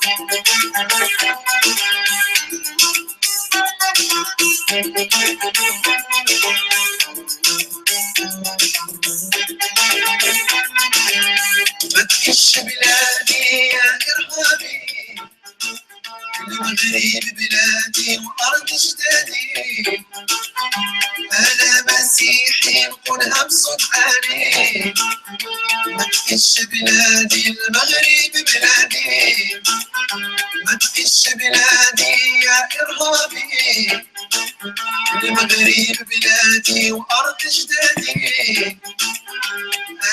ما تكش بلادي يا إرهابي، المغرب بلادي وأرض جدادي، أنا مسيحي نقولها بصوت عالي. ما تكش بلادي المغرب بلادي، ما تكش بلادي يا إرهابي، المغرب بلادي وأرض جدادي،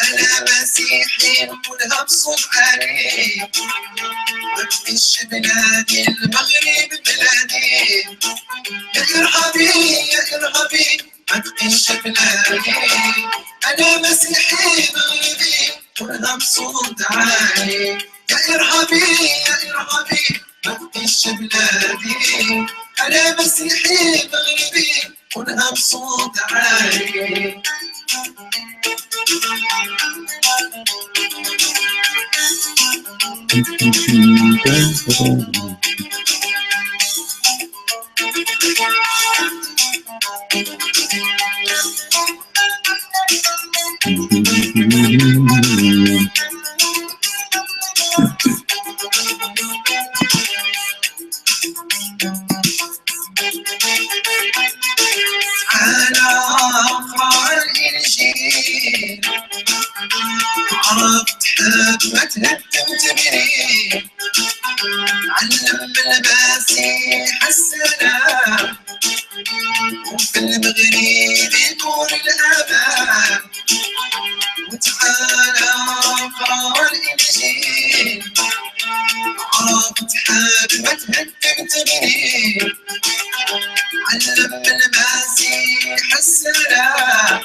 أنا مسيحي نقولها بصوت عالي. ما تكش بلادي المغرب بلادي، يا إرهابي يا إرهابي ما تكش بلادي، أنا مسيحي مغربي نقولها بصوت عالي. يا إرهابي يا إرهابي ما تكش بلادي، أنا مسيحي مغربي نقولها بصوت عالي. على أقرأ الإنجيل عرفت حكمة التمرين، علم المسيح السلام وفي المغرب يكون الأمان. وتعالى اقرأ الإنجيل عرفت حكمة التمرين، علم المسيح السلام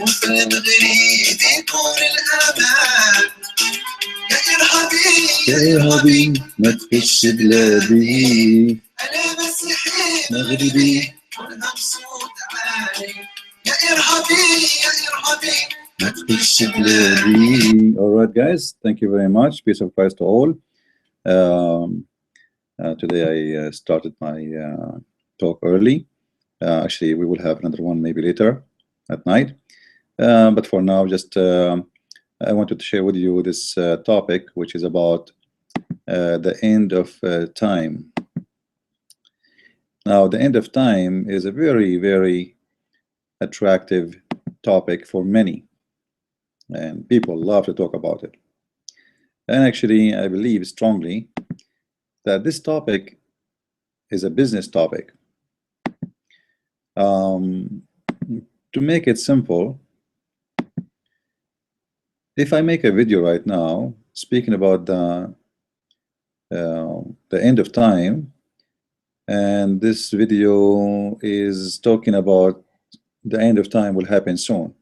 وفي المغرب يكون الأمان. يا إرهابي يا إرهابي ما تكش بلادي، أنا مسيحي مغربي قولها بصوت عالي. يا إرهابي يا إرهابي ما تكش بلادي. All right, guys, thank you very much. Peace of Christ to all. Today I started my talk early. Actually, we will have another one maybe later at night. But for now, just I wanted to share with you this topic, which is about the end of time. Now, the end of time is a very, very attractive topic for many, and people love to talk about it. And actually, I believe strongly that this topic is a business topic. To make it simple, if I make a video right now speaking about the end of time, and this video is talking about the end of time will happen soon,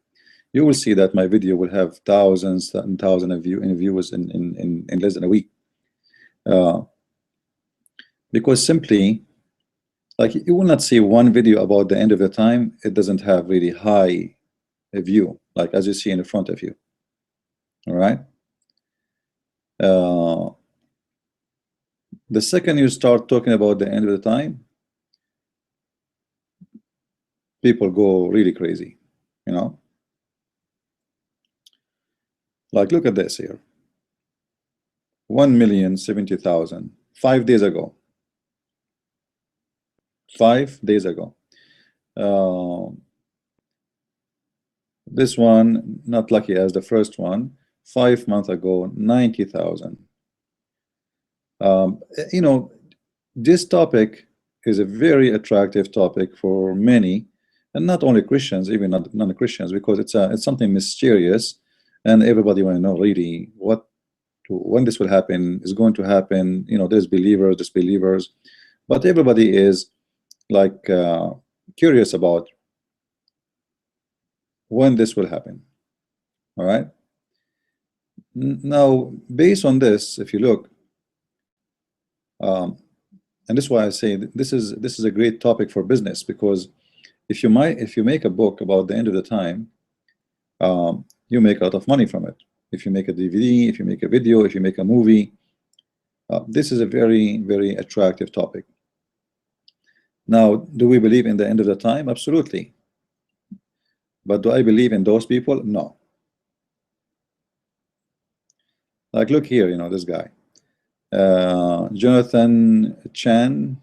you will see that my video will have thousands and thousands of views in less than a week. Because simply, like, you will not see one video about the end of the time, it doesn't have really high view, like as you see in the front of you. All right. The second you start talking about the end of the time, people go really crazy, you know. Like, look at this here. 1,070,000 5 days ago. 5 days ago. This one, not lucky as the first one, 5 months ago, 90,000. You know, this topic is a very attractive topic for many, and not only Christians, even non-Christians, because it's something mysterious, and everybody want to know really when this will happen, is going to happen. You know, there's believers, disbelievers, but everybody is like curious about when this will happen. All right. Now, based on this, if you look, and this is why I say this is a great topic for business, because if you make a book about the end of the time, you make a lot of money from it. If you make a DVD, if you make a video, if you make a movie, This is a very, very attractive topic. Now, do we believe in the end of the time? Absolutely. But do I believe in those people? No. Like, look here, this guy, Jonathan Chan,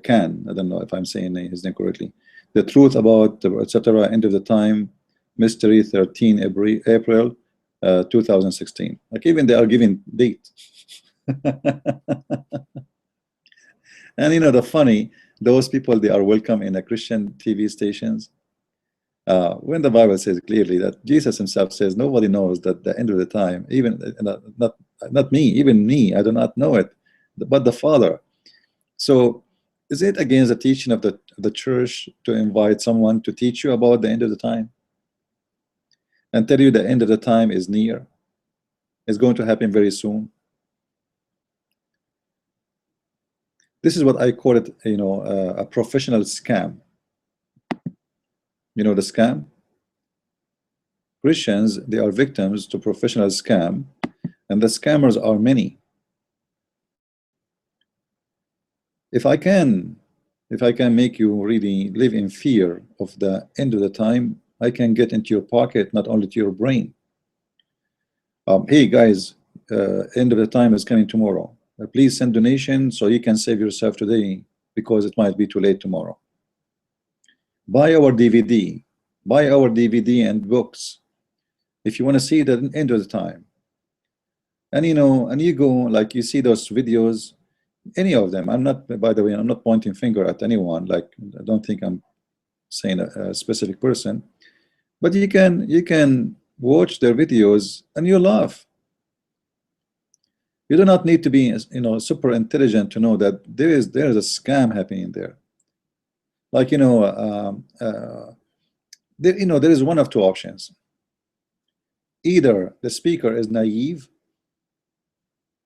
Can, I don't know if I'm saying his name correctly. The truth about etc. end of the time mystery, 13 April 2016. Like, even they are giving date. And the funny, those people, they are welcome in a Christian TV stations. When the Bible says clearly that Jesus himself says nobody knows that the end of the time, even not me, even me, I do not know it, but the Father. So is it against the teaching of the church to invite someone to teach you about the end of the time and tell you the end of the time is near, it's going to happen very soon? This is what I call it, a professional scam. The scam? Christians, they are victims to professional scam, and the scammers are many. If I can make you really live in fear of the end of the time, I can get into your pocket, not only to your brain. Hey guys, end of the time is coming tomorrow. Please send donation so you can save yourself today, because it might be too late tomorrow. Buy our DVD, and books if you want to see the end of the time. And and you go, like, you see those videos, any of them. I'm not, by the way, I'm not pointing finger at anyone. Like, I don't think I'm saying a specific person, but you can watch their videos and you laugh. You do not need to be super intelligent to know that there is a scam happening there. Like, there is one of two options. Either the speaker is naive,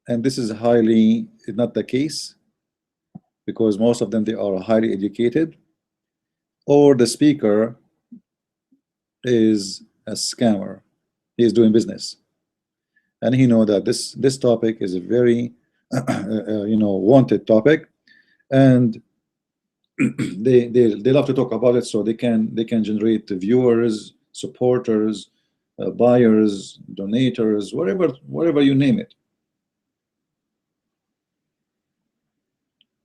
and this is highly not the case, because most of them, they are highly educated, or the speaker is a scammer. He is doing business, and he know that this topic is a very wanted topic, and they love to talk about it, so they can generate viewers, supporters, buyers, donators, whatever you name it.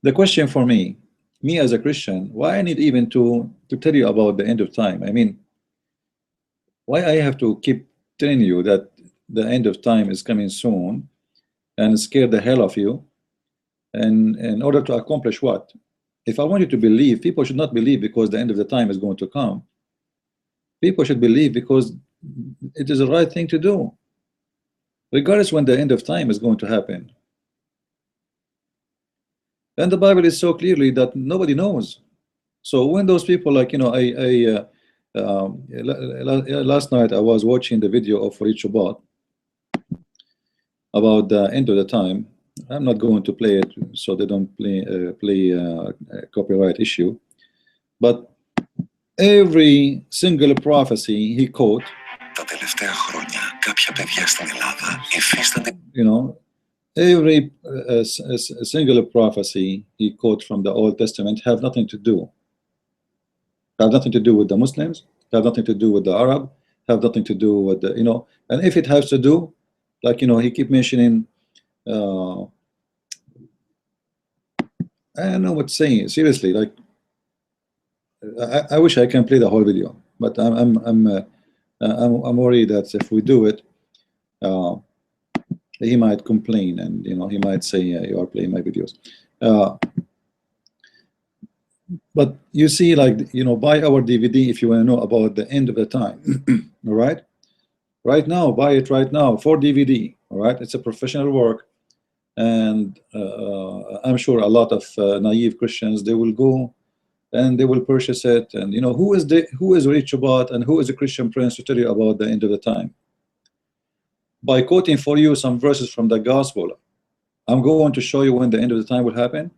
The question for me as a Christian, why I need even to tell you about the end of time? I mean, why I have to keep telling you that the end of time is coming soon and scare the hell of you, and in order to accomplish what? If I want you to believe, people should not believe because the end of the time is going to come. People should believe because it is the right thing to do, regardless when the end of time is going to happen. And the Bible is so clearly that nobody knows. So when those people, like, last night I was watching the video of Farid Shubat about the end of the time. I'm not going to play it so they don't play copyright issue, but every single prophecy he quote, every single prophecy he quote from the Old Testament have nothing to do with the Muslims, have nothing to do with the Arab, have nothing to do with the, and if it has to do, like, he keep mentioning, I don't know what saying, seriously, like, I wish I can play the whole video, but I'm worried that if we do it, he might complain, and he might say, you are playing my videos. But you see, like, buy our DVD if you want to know about the end of the time. All right, right now, buy it right now for DVD. All right, it's a professional work, and I'm sure a lot of naive Christians, they will go and they will purchase it. And who is Farid Shubat and who is a Christian Prince to tell you about the end of the time? By quoting for you some verses from the gospel, I'm going to show you when the end of the time will happen.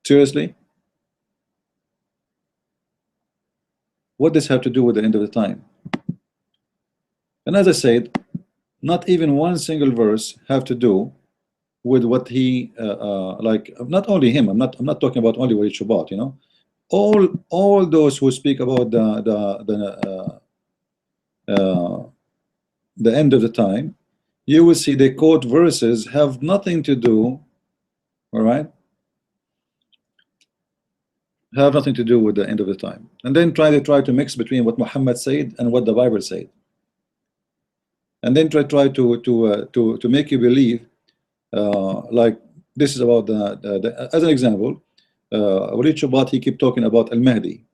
Seriously, what does have to do with the end of the time? And as I said, not even one single verse have to do with what he like, not only him, I'm not talking about only Walid Shoebat, you know, all those who speak about the end of the time, you will see they quote verses have nothing to do, all right, have nothing to do with the end of the time, and then try to mix between what Muhammad said and what the Bible said, and then try to make you believe like this is about as an example, Walid Shoebat, he keep talking about Al-Mahdi,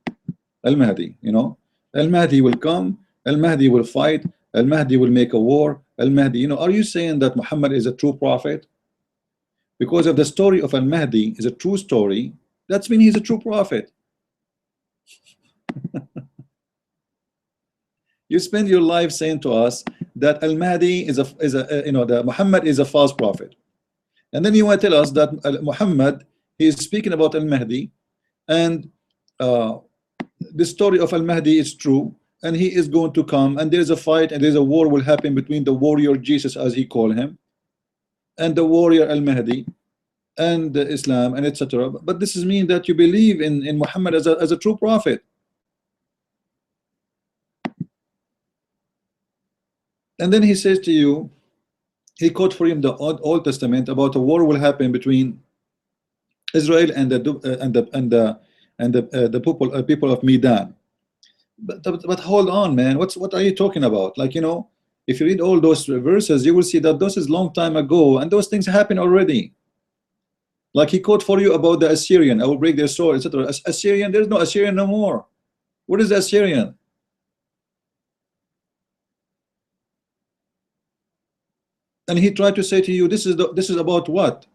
you know, Al-Mahdi will come, Al-Mahdi will fight, Al-Mahdi will make a war, Al-Mahdi, you know, are you saying that Muhammad is a true prophet? Because if the story of Al-Mahdi is a true story, that's mean he's a true prophet. You spend your life saying to us that Al-Mahdi is a you know, that Muhammad is a false prophet, and then you want to tell us that Muhammad, he is speaking about Al-Mahdi, and the story of Al-Mahdi is true, and he is going to come, and there's a fight, and there's a war will happen between the warrior Jesus, as he called him, and the warrior Al-Mahdi, and Islam, and etc. But this is mean that you believe in Muhammad as a true prophet. And then he says to you, he quote for him the Old Testament about a war will happen between Israel and the people of Midan. But hold on, man, what are you talking about? Like, you know, if you read all those verses, you will see that those is long time ago, and those things happen already. Like he quote for you about the Assyrian, I will break their sword, etc. Assyrian, there's no Assyrian no more. What is the Assyrian? And he tried to say to you, this is about what?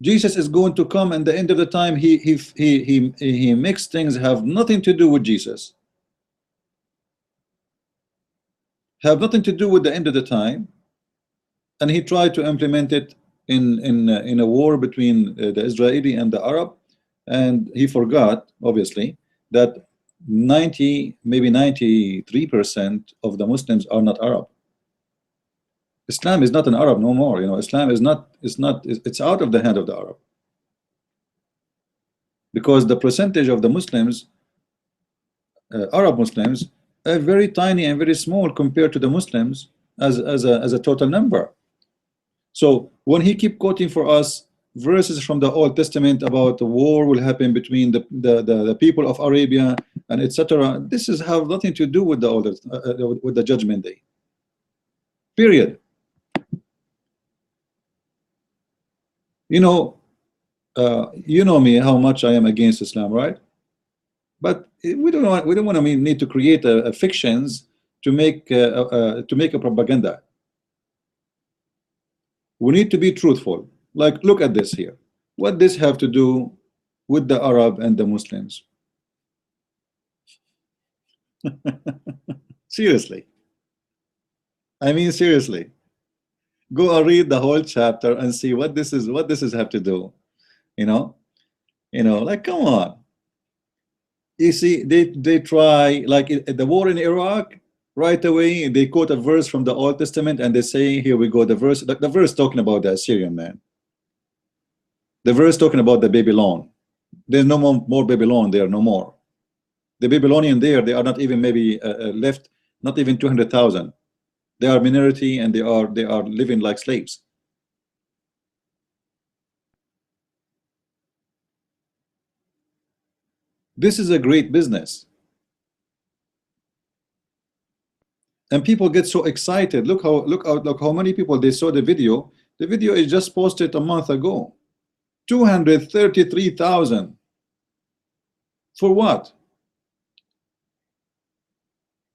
Jesus is going to come, and the end of the time he makes things have nothing to do with Jesus, have nothing to do with the end of the time, and he tried to implement it in a war between the Israeli and the Arab, and he forgot obviously that 90, maybe 93% of the Muslims are not Arab. Islam is not an Arab no more, you know. Islam is not, it's out of the hand of the Arab, because the percentage of the Muslims, Arab Muslims, are very tiny and very small compared to the Muslims as a total number. So when he keep quoting for us verses from the Old Testament about the war will happen between the people of Arabia and etc., this is have nothing to do with with the judgment day, period. You know, you know me, how much I am against Islam, right? But we don't want to need to create a fictions to make a propaganda. We need to be truthful. Like, look at this here. What this have to do with the Arab and the Muslims? Seriously, I mean seriously. Go and read the whole chapter and see what this is have to do. You know, like, come on. You see, they try, like the war in Iraq, right away they quote a verse from the Old Testament and they say, here we go, the verse talking about the Assyrian, man. The verse talking about the Babylon. There's no more Babylon there, no more. The Babylonian there, they are not even maybe left, not even 200,000. They are minority, and they are living like slaves. This is a great business, and people get so excited. Look how many people they saw the video. The video is just posted a month ago. 233,000. For what?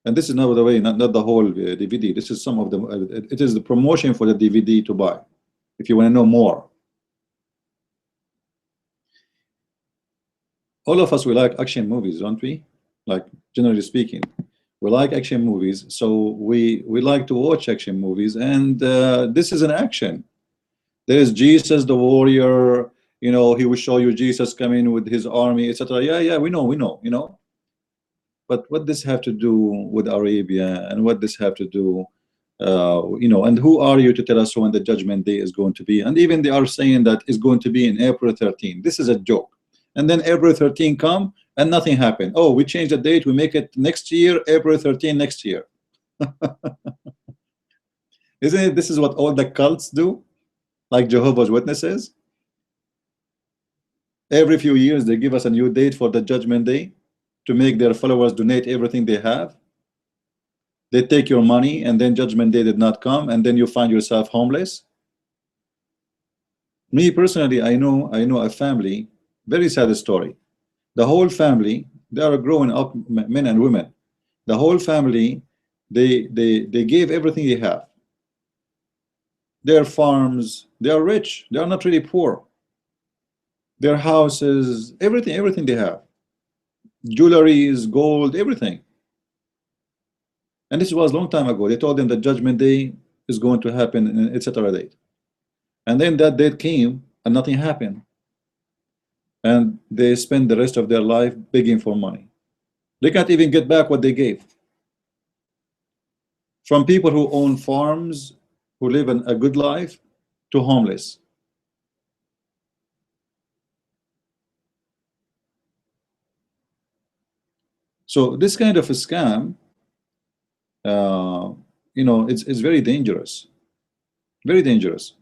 And this is, not, by the way, not the whole DVD. This is some of them. It is the promotion for the DVD to buy, if you want to know more. All of us, we like action movies, don't we? Like, generally speaking, we like action movies, so we like to watch action movies, and this is an action. There is Jesus the warrior, you know, he will show you Jesus coming with his army, etc. Yeah, we know, you know. But what this have to do with Arabia, and what this have to do You know, and who are you to tell us when the judgment day is going to be? And even they are saying that it's going to be in April 13. This is a joke. And then April 13 come and nothing happened. Oh, we change the date, we make it next year, April 13 next year. Isn't it? This is what all the cults do, like Jehovah's Witnesses. Every few years they give us a new date for the judgment day to make their followers donate everything they have. They take your money, and then judgment day did not come, and then you find yourself homeless. Me personally, I know a family, very sad story. The whole family, they are growing up men and women. The whole family, they gave everything they have. Their farms, they are rich, they are not really poor. Their houses, everything they have. Jewelries, gold, everything. And this was a long time ago. They told them the judgment day is going to happen in etc. date. And then that date came and nothing happened. And they spend the rest of their life begging for money. They can't even get back what they gave. From people who own farms, who live a good life, to homeless. So this kind of a scam, you know, it's very dangerous. Very dangerous.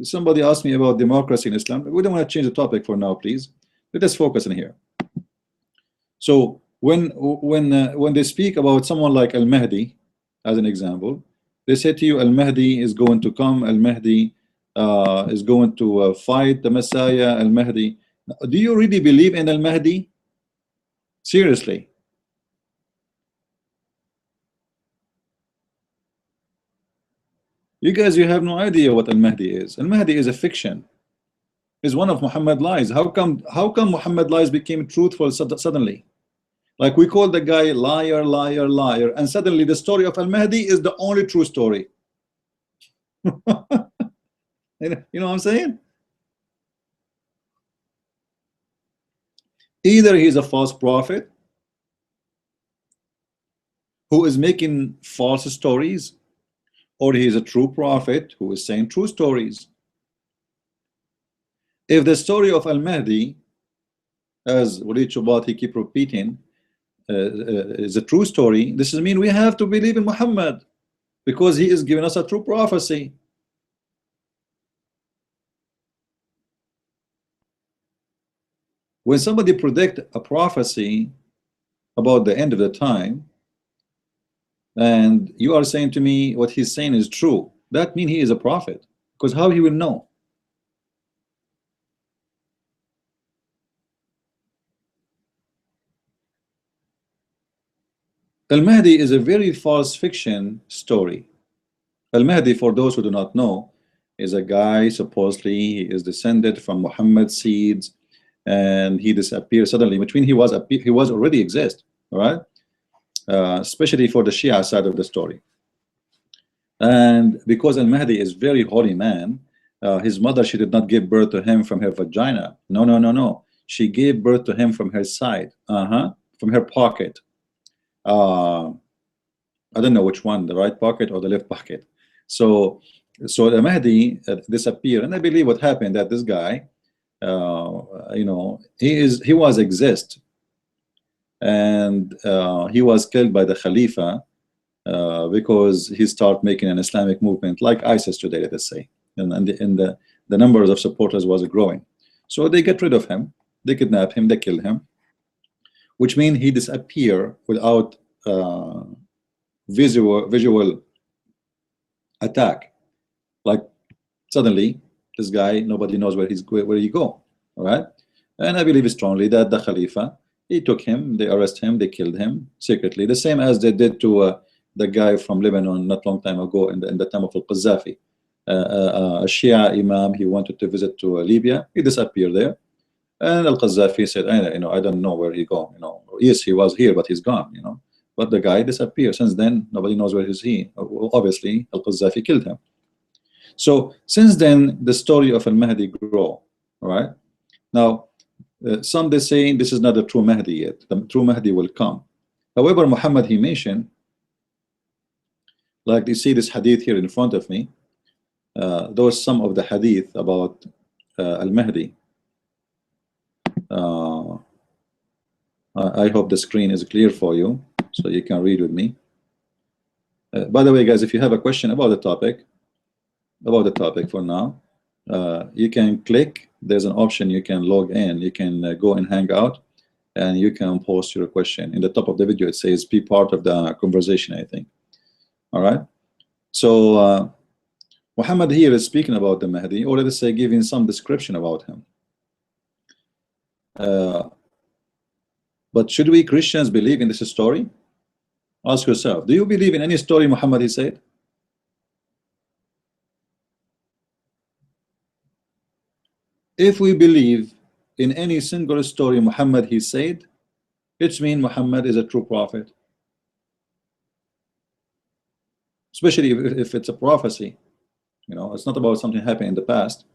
Somebody asked me about democracy in Islam. We don't want to change the topic for now, please. Let us focus in here. So when they speak about someone like Al-Mahdi, as an example, they say to you, Al-Mahdi is going to come, Al-Mahdi is going to fight the Messiah, Al-Mahdi. Do you really believe in Al-Mahdi? Seriously? You guys, you have no idea what Al-Mahdi is. Al-Mahdi is a fiction. Is one of Muhammad lies. How come Muhammad lies became truthful suddenly? Like we call the guy liar, liar, liar, and suddenly the story of Al-Mahdi is the only true story. You know what I'm saying? Either he's a false prophet who is making false stories, or he is a true prophet who is saying true stories. If the story of Al-Mahdi, as Walid Shubati keep repeating, is a true story, this means we have to believe in Muhammad because he is giving us a true prophecy. When somebody predict a prophecy about the end of the time, and you are saying to me what he's saying is true, that means he is a prophet, because how he will know? Al-Mahdi is a very false fiction story. Al-Mahdi, for those who do not know, is a guy, supposedly he is descended from Muhammad's seeds, and he disappeared suddenly, which means he was already exist, all right? Especially for the Shia side of the story. And because Al-Mahdi is very holy man, his mother, she did not give birth to him from her vagina. No. She gave birth to him from her side, from her pocket. I don't know which one, the right pocket or the left pocket. So the Mahdi disappeared, and I believe what happened that this guy, you know, he was exist, and he was killed by the Khalifa because he started making an Islamic movement like ISIS today, let us say, and the numbers of supporters was growing. So they get rid of him, they kidnap him, they kill him, which means he disappear without visual attack. Like suddenly this guy, nobody knows where he go. All right, and I believe strongly that the Khalifa, he took him, they arrest him, they killed him secretly, the same as they did to the guy from Lebanon not long time ago in the time of Al-Qaddafi. A Shia Imam, he wanted to visit to Libya, he disappeared there, and Al-Qaddafi said, you know, I don't know where he go, you know, yes, he was here, but he's gone, you know. But the guy disappeared. Since then, nobody knows where is he. Obviously, Al-Qaddafi killed him. So since then, the story of Al-Mahdi grow. All right. Now, some they saying this is not the true Mahdi yet. The true Mahdi will come. However, Muhammad, he mentioned Like you see this hadith here in front of me. Those some of the hadith about Al-Mahdi. I hope the screen is clear for you, so you can read with me. By the way, guys, if you have a question about the topic for now, you can click. There's an option you can log in. You can go in Hangout, and you can post your question. In the top of the video, it says "Be part of the conversation," I think. All right. So Muhammad here is speaking about the Mahdi, or let us say, giving some description about him. But should we Christians believe in this story? Ask yourself, do you believe in any story Muhammad he said? If we believe in any single story Muhammad he said, it means Muhammad is a true prophet. Especially if it's a prophecy. You know, it's not about something happened in the past.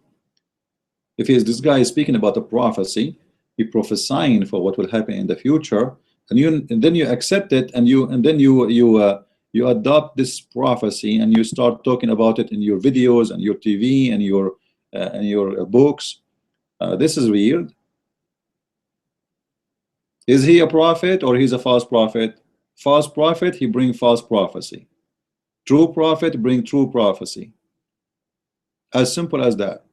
If this guy is speaking about a prophecy, he prophesying for what will happen in the future, and then you accept it, and then you adopt this prophecy, and you start talking about it in your videos and your TV and your books. This is weird. Is he a prophet or he's a false prophet? False prophet, he bring false prophecy. True prophet bring true prophecy. As simple as that.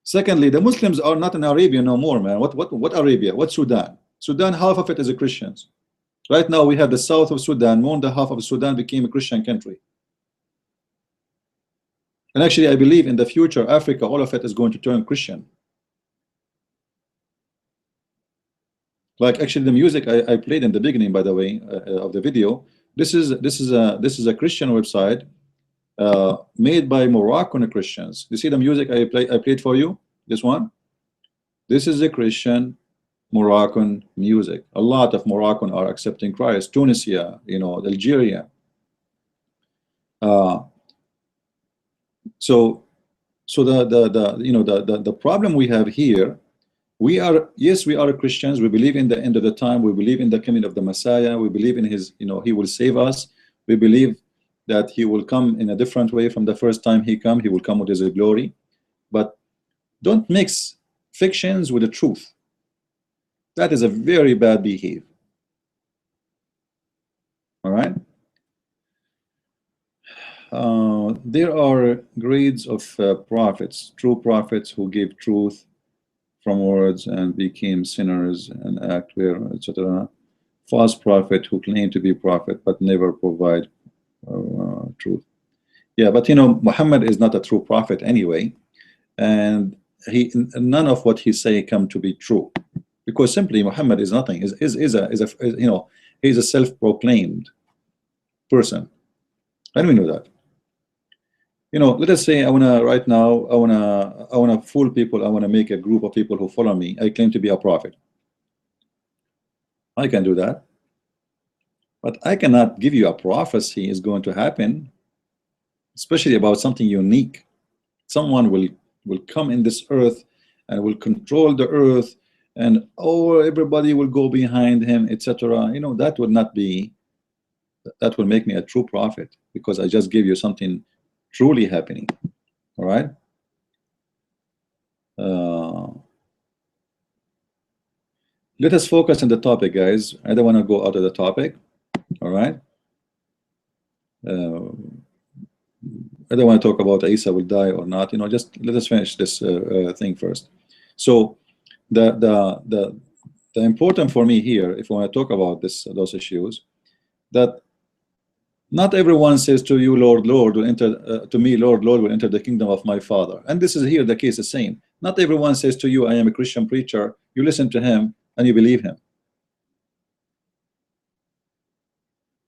Secondly, the Muslims are not in Arabia no more, man. What Arabia? What Sudan? Sudan, half of it is Christians. Right now we have the south of Sudan. More than half of Sudan became a Christian country. And actually, I believe in the future, Africa, all of it is going to turn Christian. Like actually, the music I played in the beginning, by the way, of the video. This is a Christian website. Made by Moroccan Christians. You see the music I played for you? This one? This is a Christian Moroccan music. A lot of Moroccan are accepting Christ. Tunisia, you know, Algeria. So the problem we have here, we are Christians. We believe in the end of the time. We believe in the coming of the Messiah. We believe in his, he will save us. We believe that he will come in a different way from the first time he come. He will come with his glory. But don't mix fictions with the truth. That is a very bad behavior. All right. There are grades of prophets, true prophets who gave truth from words and became sinners and act where, etc. False prophet who claim to be prophet but never provide truth. Yeah, but you know, Muhammad is not a true prophet anyway, and none of what he say come to be true, because simply Muhammad is nothing. He's a self-proclaimed person, and we know that. You know, let us say I wanna fool people. I wanna make a group of people who follow me. I claim to be a prophet. I can do that. But I cannot give you a prophecy is going to happen, especially about something unique. Someone will come in this earth and will control the earth, and everybody will go behind him, etc. You know, that would not be, that will make me a true prophet, because I just gave you something truly happening. All right. Let us focus on the topic, guys. I don't want to go out of the topic. All right. I don't want to talk about Isa will die or not. You know, just let us finish this thing first. So the important for me here, if I want to talk about those issues, that not everyone says to you, Lord, Lord, will enter to me, Lord, Lord, will enter the kingdom of my Father. And this is here the case the same. Not everyone says to you, I am a Christian preacher. You listen to him and you believe him.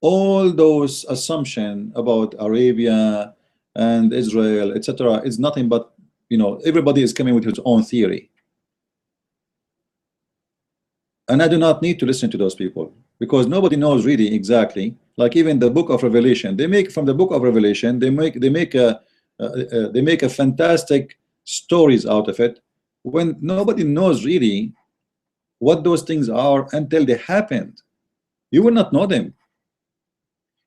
All those assumptions about Arabia and Israel, etc., is nothing but, you know, everybody is coming with his own theory. And I do not need to listen to those people, because nobody knows really exactly. Like even the book of Revelation, they make from the book of Revelation, they make a fantastic stories out of it, when nobody knows really what those things are until they happened. You will not know them.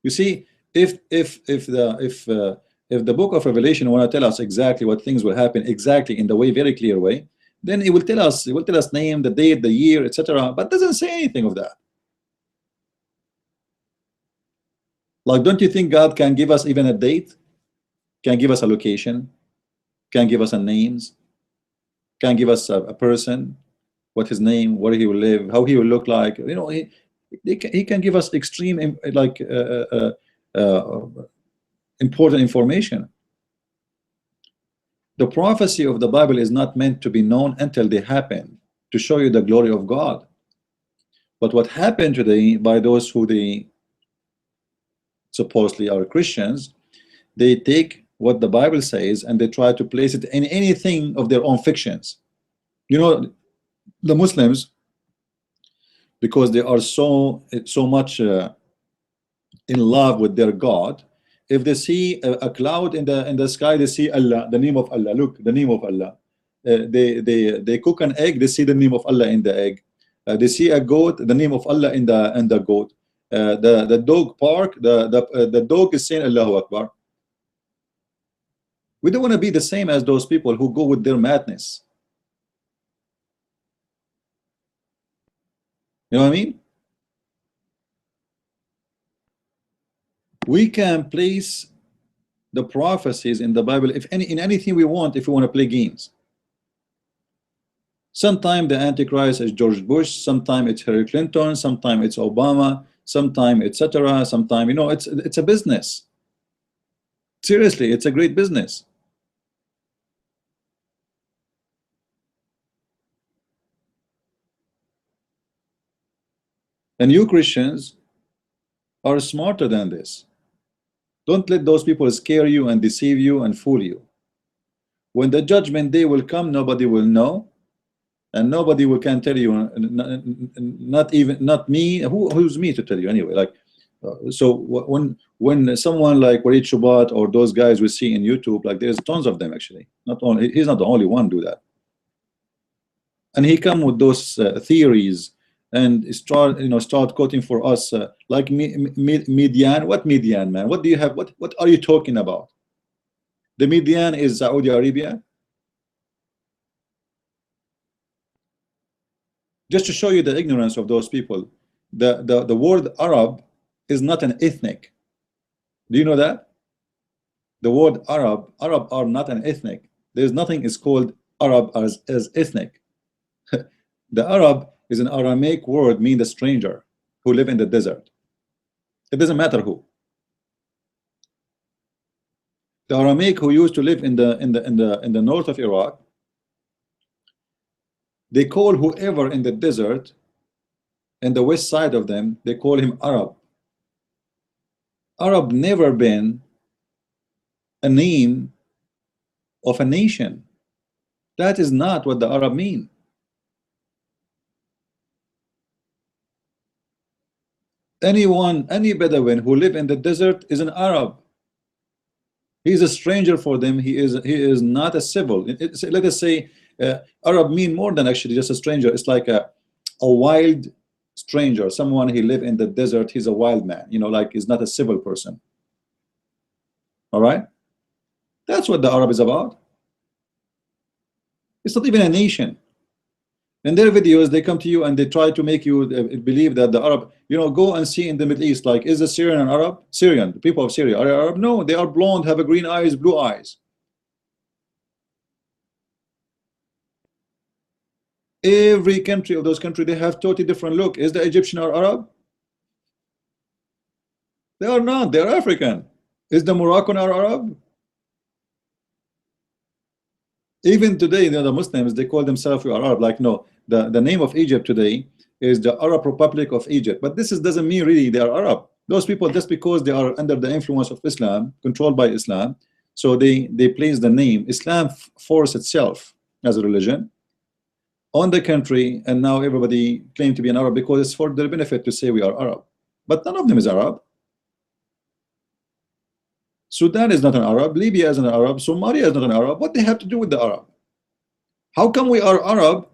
You see, If the book of Revelation want to tell us exactly what things will happen exactly in the way, very clear way, then it will tell us, name, the date, the year, etc., but doesn't say anything of that. Like, don't you think God can give us even a date, can give us a location, can give us a names, can give us a person, what his name, where he will live, how he will look like, you know, he can give us extreme like important information. The prophecy of the Bible is not meant to be known until they happen, to show you the glory of God. But what happened today by those who they supposedly are Christians, they take what the Bible says and they try to place it in anything of their own fictions. You know, the Muslims, because they are so much in love with their God, if they see a cloud in the sky, they see Allah, the name of Allah. Look, the name of Allah. They cook an egg, they see the name of Allah in the egg. They see a goat, the name of Allah in the goat. The dog park, the dog is saying Allahu Akbar. We don't want to be the same as those people who go with their madness. You know what I mean? We can place the prophecies in the Bible in anything we want, if we want to play games. Sometimes the Antichrist is George Bush, sometimes it's Hillary Clinton, sometimes it's Obama, sometimes etc. Sometimes, you know, it's a business. Seriously, it's a great business. And you Christians are smarter than this. Don't let those people scare you and deceive you and fool you. When the judgment day will come, nobody will know, and nobody can tell you, not me. Who's me to tell you anyway? Like, so when someone like Walid Shubat or those guys we see in YouTube, like there's tons of them actually. He's not the only one do that, and he come with those theories and start quoting for us like Midian. What Midian, man? What do you have? What are you talking about? The Midian is Saudi Arabia. Just to show you the ignorance of those people, the word Arab is not an ethnic. Do you know that? The word Arab are not an ethnic. There's nothing is called Arab as ethnic. The Arab is an Aramaic word, mean the stranger who live in the desert. It doesn't matter who. The Aramaic who used to live in the north of Iraq, they call whoever in the desert and the west side of them, they call him Arab. Arab never been a name of a nation. That is not what the Arab mean. Any Bedouin who live in the desert is an Arab. He's a stranger for them. He is not a civil. Let us say Arab mean more than actually just a stranger. It's like a wild stranger, someone he live in the desert. He's a wild man, you know, like he's not a civil person. All right, that's what the Arab is about. It's not even a nation. In their videos, they come to you and they try to make you believe that the Arab, you know, go and see in the Middle East, like, is the Syrian an Arab? Syrian, the people of Syria, are they Arab? No, they are blonde, have a green eyes, blue eyes. Every country of those countries, they have totally different look. Is the Egyptian or Arab? They are not, they are African. Is the Moroccan or Arab? Even today, you know, the Muslims, they call themselves Arab. Like, no, the name of Egypt today is the Arab Republic of Egypt. But this doesn't mean really they are Arab. Those people, just because they are under the influence of Islam, controlled by Islam, so they place the name. Islam forced itself as a religion on the country, and now everybody claim to be an Arab because it's for their benefit to say we are Arab. But none of them is Arab. Sudan is not an Arab, Libya is not an Arab, Somalia is not an Arab. What they have to do with the Arab? How come we are Arab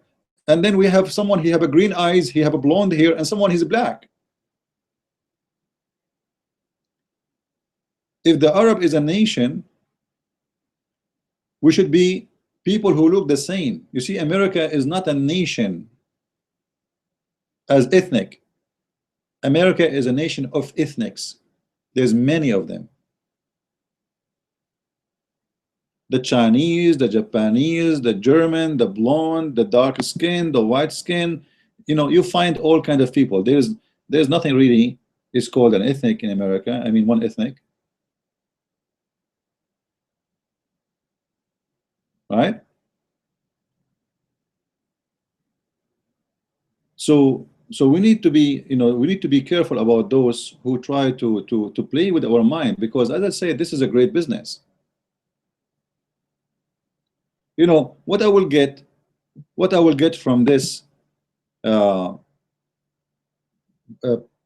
and then we have someone, he have a green eyes, he have a blonde hair, and someone he's black? If the Arab is a nation, we should be people who look the same. You see, America is not a nation as ethnic. America is a nation of ethnics. There's many of them. The Chinese, the Japanese, the German, the blonde, the dark skin, the white skin. You know, you find all kinds of people. There's nothing really is called an ethnic in America. I mean, one ethnic, right? So we need to be, you know, we need to be careful about those who try to play with our mind, because as I said, this is a great business. You know what I will get from this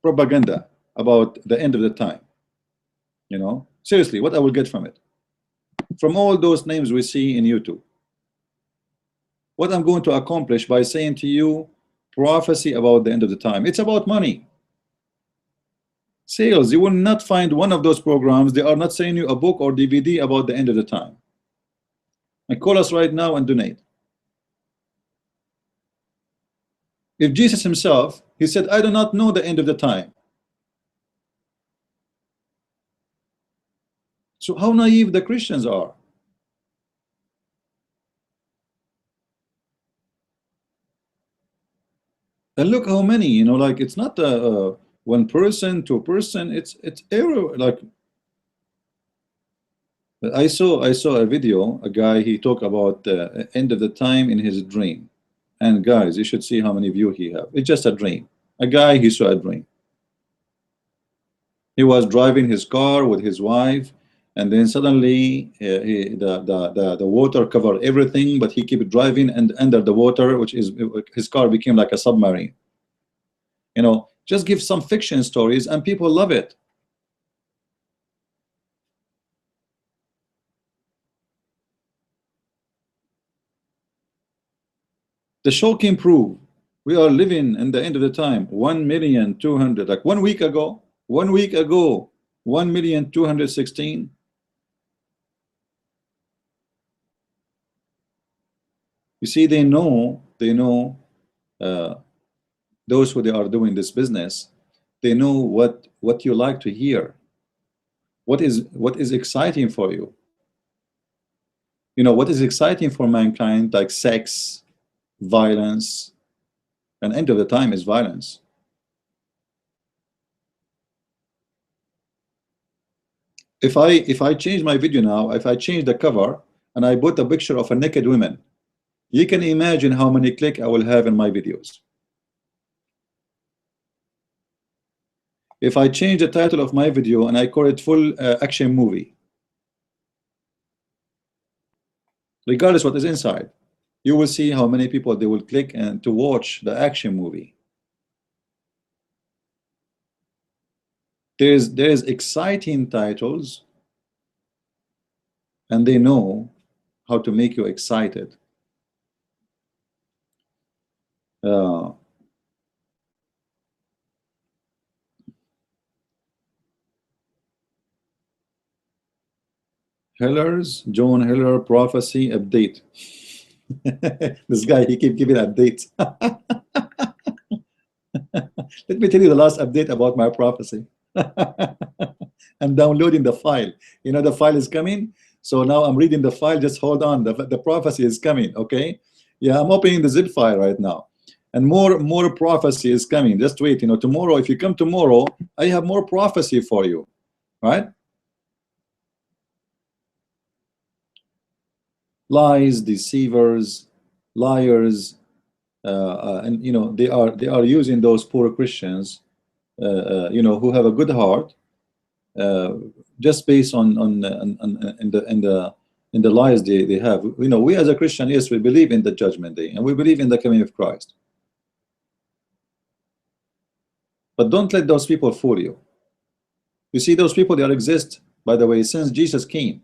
propaganda about the end of the time. You know, seriously, what I will get from it, from all those names we see in YouTube. What I'm going to accomplish by saying to you prophecy about the end of the time, it's about money, sales. You will not find one of those programs, they are not selling you a book or DVD about the end of the time. And call us right now and donate. If Jesus himself, he said, I do not know the end of the time. So how naive the Christians are. And look how many, you know, like it's not one person, two person, it's error. Like I saw a video, a guy, he talked about the end of the time in his dream. And guys, you should see how many views he have. It's just a dream. A guy, he saw a dream. He was driving his car with his wife, and then suddenly the water covered everything, but he kept driving, and under the water, which is his car became like a submarine. You know, just give some fiction stories and people love it. The shocking proof we are living in the end of the time. 1,200,000, like 1 week ago, 1,216,000. You see, they know those who they are doing this business, they know what you like to hear, what is exciting for you. You know what is exciting for mankind, like sex, violence, and end of the time is violence. If I change my video now, if I change the cover and I put a picture of a naked woman, you can imagine how many clicks I will have in my videos. If I change the title of my video and I call it full action movie, regardless what is inside, you will see how many people they will click and to watch the action movie. There's exciting titles, and they know how to make you excited. Hiller's John Hiller prophecy update. This guy, he keep giving updates. Let me tell you the last update about my prophecy. I'm downloading the file. You know, the file is coming. So now I'm reading the file. Just hold on. The prophecy is coming. Okay. Yeah, I'm opening the zip file right now. And more prophecy is coming. Just wait. You know, tomorrow, if you come tomorrow, I have more prophecy for you. Right? Lies, deceivers, liars, and you know, they are using those poor Christians, you know, who have a good heart, just based on the lies they have. You know, we as a Christian, yes, we believe in the judgment day and we believe in the coming of Christ, but don't let those people fool you. You see, those people, they exist, by the way, since Jesus came,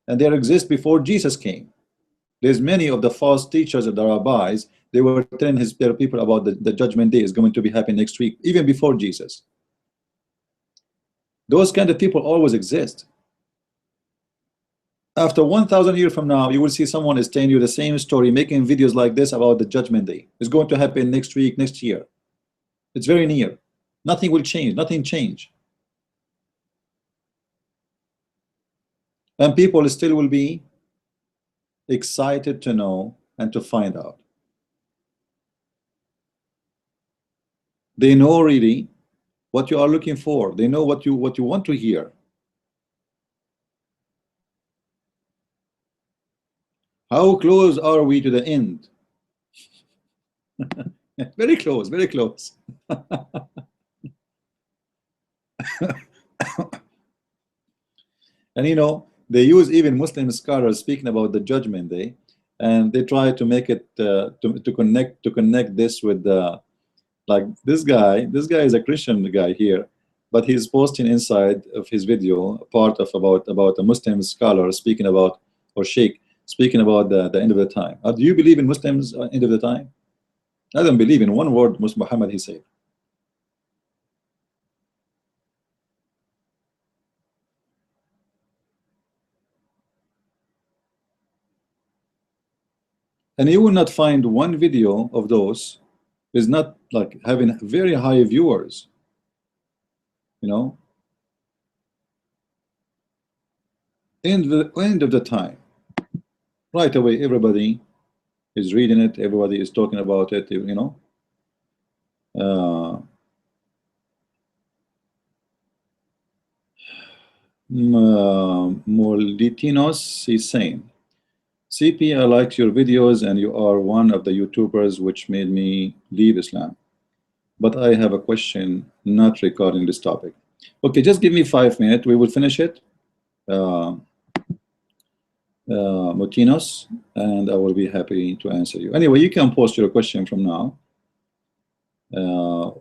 and they exist before Jesus came. There's many of the false teachers of the rabbis, they were telling their people about the judgment day is going to be happening next week, even before Jesus. Those kind of people always exist. After 1,000 years from now, you will see someone is telling you the same story, making videos like this about the judgment day. It's going to happen next week, next year. It's very near. Nothing will change. Nothing change. And people still will be excited to know and to find out. They know really what you are looking for. They know what you want to hear. How close are we to the end? Very close, very close. And you know, they use even Muslim scholars speaking about the judgment day, and they try to make it to connect this with the, like this guy is a Christian guy here, but he's posting inside of his video a part of about a Muslim scholar speaking about, or sheikh speaking about the end of the time. Do you believe in Muslims end of the time? I don't believe in one word Muhammad he said. And you will not find one video of those is not like having very high viewers, you know. In the end of the time, right away everybody is reading it, everybody is talking about it, you know. Molditinos is saying, CP, I liked your videos and you are one of the YouTubers which made me leave Islam. But I have a question not regarding this topic. Okay, just give me 5 minutes, we will finish it. Motinos, and I will be happy to answer you. Anyway, you can post your question from now.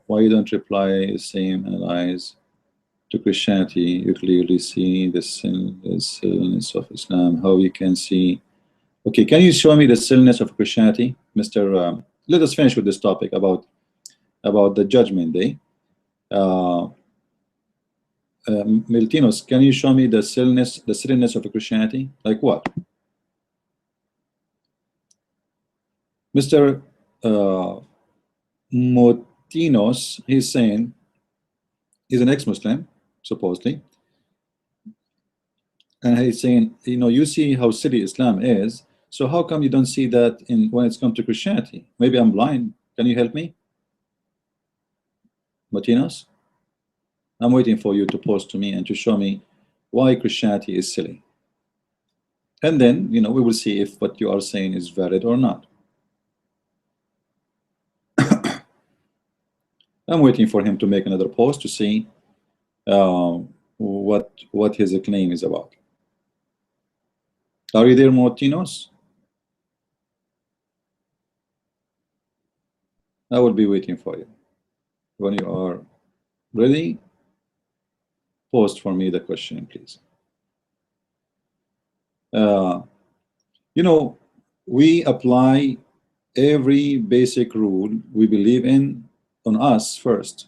Why you don't reply the same analyze to Christianity? You clearly see the silliness of Islam. How you can see? Okay, can you show me the silliness of Christianity, Mr. Let us finish with this topic about the Judgment Day. Miltinos, can you show me the silliness of Christianity? Like what? Mr. Motinos, he's saying he's an ex-Muslim, supposedly, and he's saying, you know, you see how silly Islam is, so how come you don't see that in when it's come to Christianity? Maybe I'm blind. Can you help me, Motinos? I'm waiting for you to post to me and to show me why Christianity is silly. And then, you know, we will see if what you are saying is valid or not. I'm waiting for him to make another post to see what his claim is about. Are you there, Motinos? I will be waiting for you. When you are ready, post for me the question, please. You know, we apply every basic rule we believe in on us first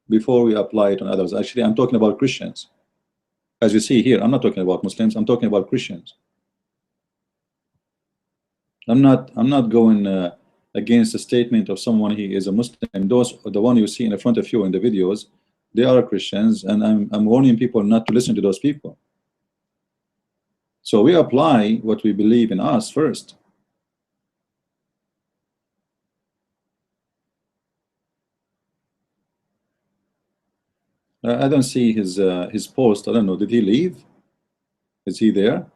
before we apply it on others. Actually, I'm talking about Christians. As you see here, I'm not talking about Muslims, I'm talking about Christians. I'm not going against the statement of someone he is a Muslim. Those, the one you see in front of you in the videos, they are Christians, and I'm warning people not to listen to those people. So we apply what we believe in us first. I don't see his post. I don't know. Did he leave? Is he there?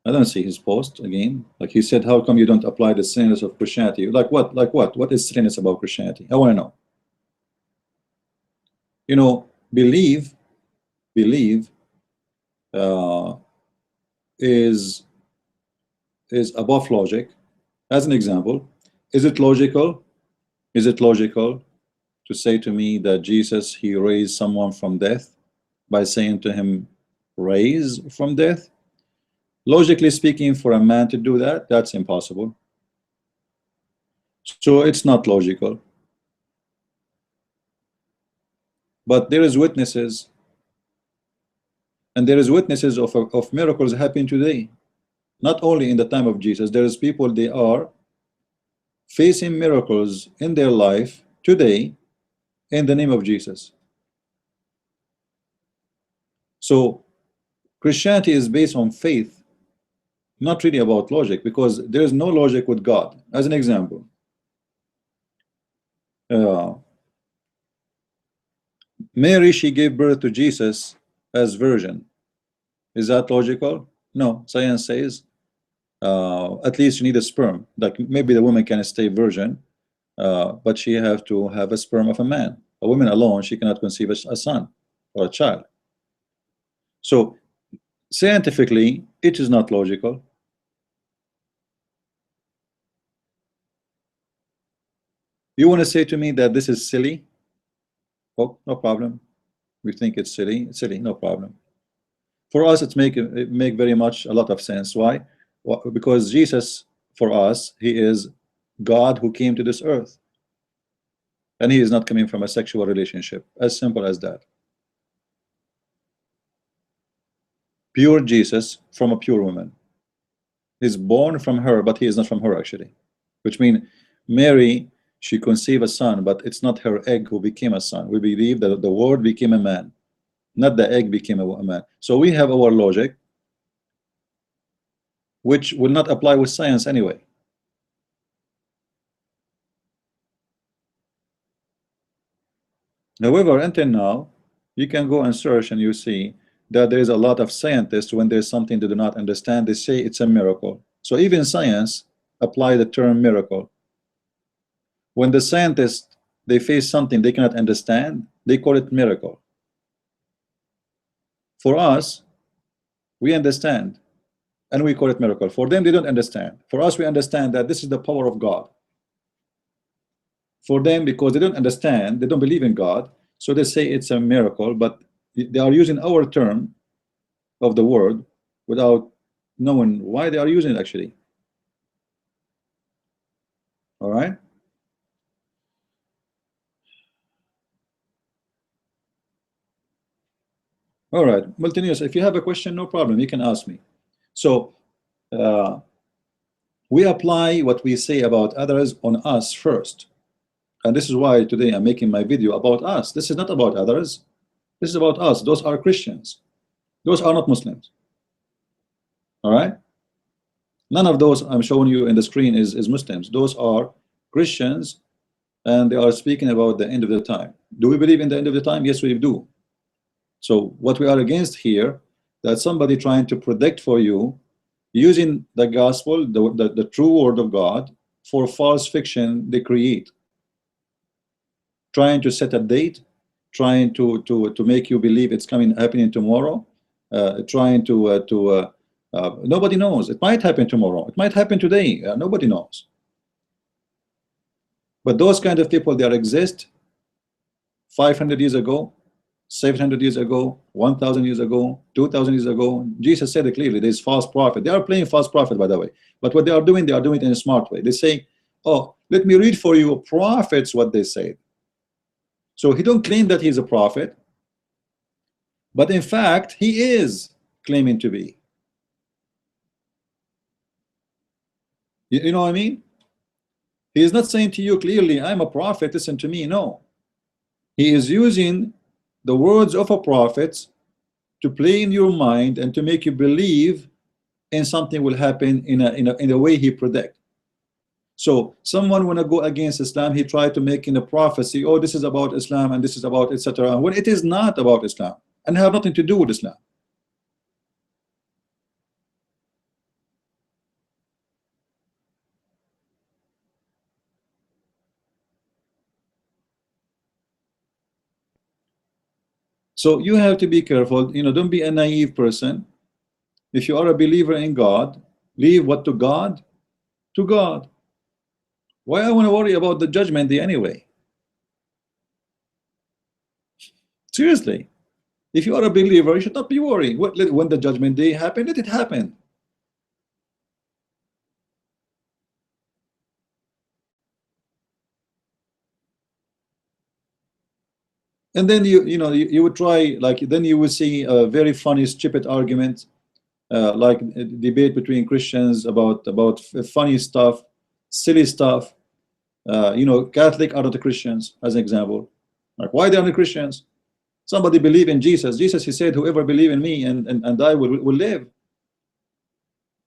I don't see his post again. Like he said, how come you don't apply the silliness of Christianity? Like what? Like what? What is silliness about Christianity? I want to know. You know, believe is above logic. As an example, is it logical? Is it logical to say to me that Jesus, he raised someone from death by saying to him, raise from death? Logically speaking, for a man to do that, that's impossible. So it's not logical. But there is witnesses And there is witnesses of miracles happening today. Not only in the time of Jesus, there is people, they are facing miracles in their life today in the name of Jesus. So Christianity is based on faith, not really about logic, because there is no logic with God. As an example, Mary, she gave birth to Jesus as virgin. Is that logical? No. Science says at least you need a sperm. Like maybe the woman can stay virgin, but she have to have a sperm of a man. A woman alone, she cannot conceive a son or a child. So scientifically, it is not logical. You want to say to me that this is silly? Oh, no problem. We think it's silly. It's silly, no problem. For us, it make very much a lot of sense. Why? Well, because Jesus, for us, he is God who came to this earth, and he is not coming from a sexual relationship. As simple as that. Pure Jesus from a pure woman. He's born from her, but he is not from her actually. Which means Mary, she conceived a son, but it's not her egg who became a son. We believe that the word became a man, not the egg became a man. So we have our logic, which will not apply with science anyway. However, until now, you can go and search and you see that there is a lot of scientists, when there's something they do not understand, they say it's a miracle. So even science apply the term miracle. When the scientists, they face something they cannot understand, they call it miracle. For us, we understand and we call it miracle. For them, they don't understand. For us, we understand that this is the power of God. For them, because they don't understand, they don't believe in God, so they say it's a miracle, but they are using our term of the word without knowing why they are using it actually. All right. All right, Multineous, if you have a question, no problem, you can ask me. So we apply what we say about others on us first. And this is why today I'm making my video about us. This is not about others. This is about us. Those are Christians. Those are not Muslims. All right. None of those I'm showing you in the screen is Muslims. Those are Christians, and they are speaking about the end of the time. Do we believe in the end of the time? Yes, we do. So what we are against here, that somebody trying to predict for you using the gospel, the true word of God, for false fiction they create. Trying to set a date, trying to make you believe it's happening tomorrow, trying to nobody knows. It might happen tomorrow. It might happen today. Nobody knows. But those kind of people, they exist 500 years ago, 700 years ago, 1,000 years ago, 2,000 years ago. Jesus said it clearly. There's false prophet. They are playing false prophet, by the way. But what they are doing it in a smart way. They say, "Oh, let me read for you prophets what they say." So he don't claim that he's a prophet, but in fact, he is claiming to be. You know what I mean? He is not saying to you clearly, "I'm a prophet, listen to me." No. He is using the words of a prophet to play in your mind and to make you believe in something will happen in a way he predict. So someone wanna go against Islam, he tried to make in a prophecy, "Oh, this is about Islam and this is about etc." When it is not about Islam and have nothing to do with Islam. So you have to be careful, don't be a naive person. If you are a believer in God, leave what to God to God. Why I want to worry about the judgment day anyway? Seriously, if you are a believer, you should not be worried. When the judgment day happen, let it happen. And then you would try, like, then you would see a very funny stupid argument, like a debate between Christians about funny stuff, silly stuff. Catholic are not the Christians, as an example. Like, why they are the Christians? Somebody believe in Jesus. Jesus, he said, whoever believe in me and I will live.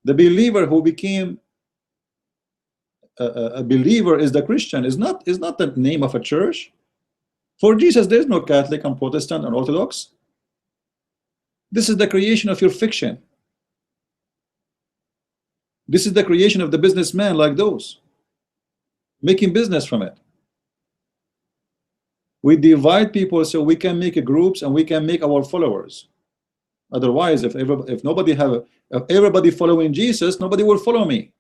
The believer who became a believer is the Christian. Is not the name of a church. For Jesus, there's no Catholic and Protestant and Orthodox. This is the creation of your fiction. This is the creation of the businessman, like those making business from it. We divide people so we can make groups and we can make our followers. Otherwise, if everybody following Jesus, nobody will follow me.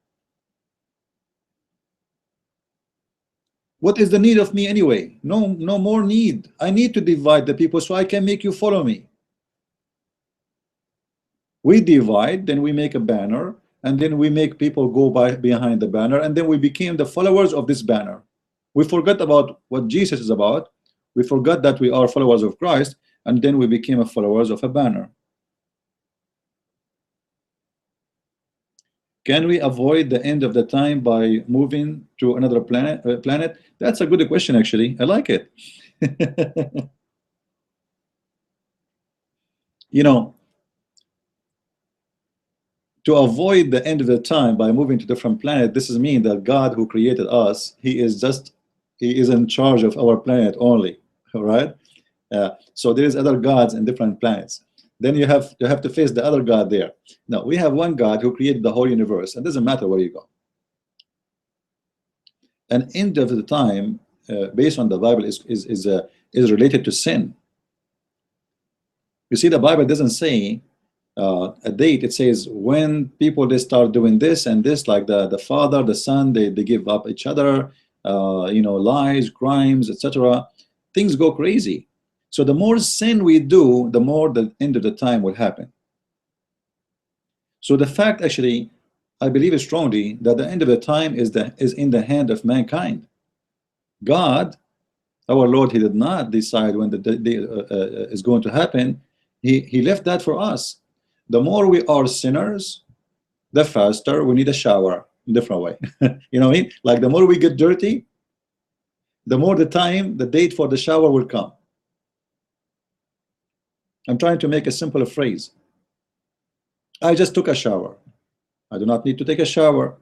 What is the need of me anyway? No more need. I need to divide the people so I can make you follow me. We divide, then we make a banner, and then we make people go behind the banner, and then we became the followers of this banner. We forgot about what Jesus is about. We forgot that we are followers of Christ, and then we became followers of a banner. Can we avoid the end of the time by moving to another planet? That's a good question, actually. I like it. To avoid the end of the time by moving to different planet, this is mean that God who created us, he is in charge of our planet only. All right. So there is other gods in different planets. Then you have to face the other God there. Now we have one God who created the whole universe, and it doesn't matter where you go. An end of the time, based on the Bible, is related to sin. You see, the Bible doesn't say a date. It says when people they start doing this and this, like the father, the son, they give up each other, lies, crimes, etc. Things go crazy. So the more sin we do, the more the end of the time will happen. So the fact, actually, I believe strongly that the end of the time is in the hand of mankind. God, our Lord, he did not decide when the day is going to happen. He left that for us. The more we are sinners, the faster we need a shower in a different way. You know what I mean? Like the more we get dirty, the more the date for the shower will come. I'm trying to make a simple phrase. I just took a shower. I do not need to take a shower.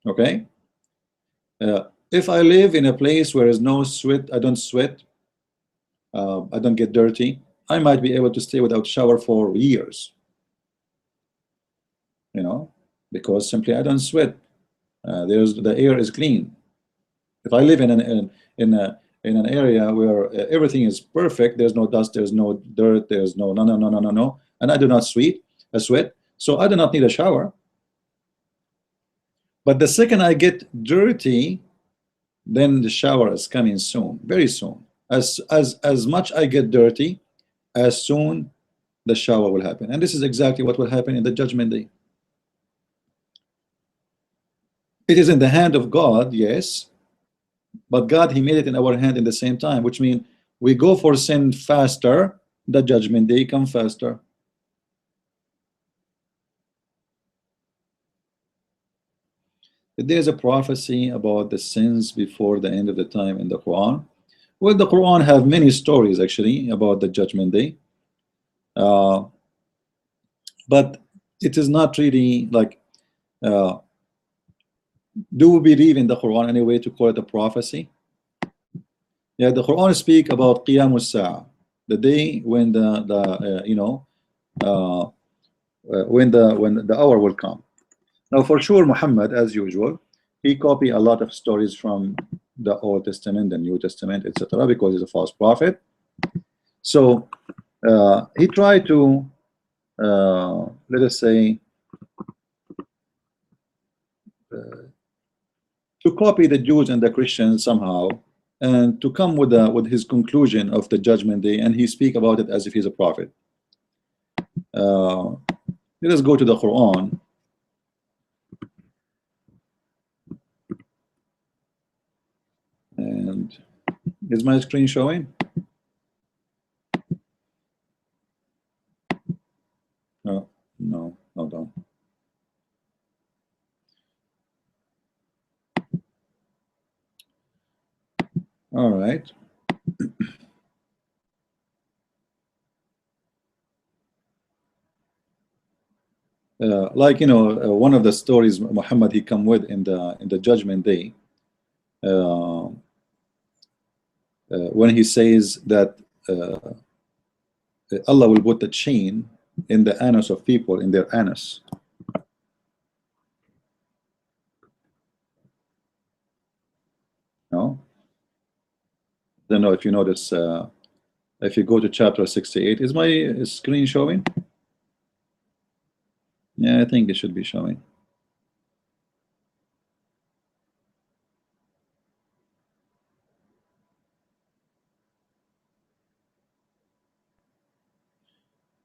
Okay? If I live in a place where there's no sweat, I don't sweat, I don't get dirty, I might be able to stay without shower for years. Because simply I don't sweat. The air is clean. If I live in an area where everything is perfect, there's no dust, there's no dirt, there's no, and I do not sweat, so I do not need a shower. But the second I get dirty, then the shower is coming soon, very soon. As much I get dirty, as soon the shower will happen. And this is exactly what will happen in the judgment day. It is in the hand of God, yes, but God, he made it in our hand in the same time, which means we go for sin faster, the judgment day come faster. There's a prophecy about the sins before the end of the time in the Quran. Well, the Quran have many stories actually about the judgment day, but it is not really like do we believe in the Quran anyway to call it a prophecy? Yeah, the Quran speak about Qiyam al-Sa'ah, the day when when the hour will come. Now, for sure, Muhammad, as usual, he copied a lot of stories from the Old Testament, the New Testament, etc., because he's a false prophet. So he tried to, let us say, to copy the Jews and the Christians somehow, and to come with his conclusion of the judgment day, and he speak about it as if he's a prophet. Let us go to the Quran. And is my screen showing? All right. Like, you know, one of the stories Muhammad he come with in the judgment day, when he says that Allah will put the chain in the anus of people, in their anus. No, I don't know if you notice. If you go to chapter 68, is my screen showing? Yeah, I think it should be showing.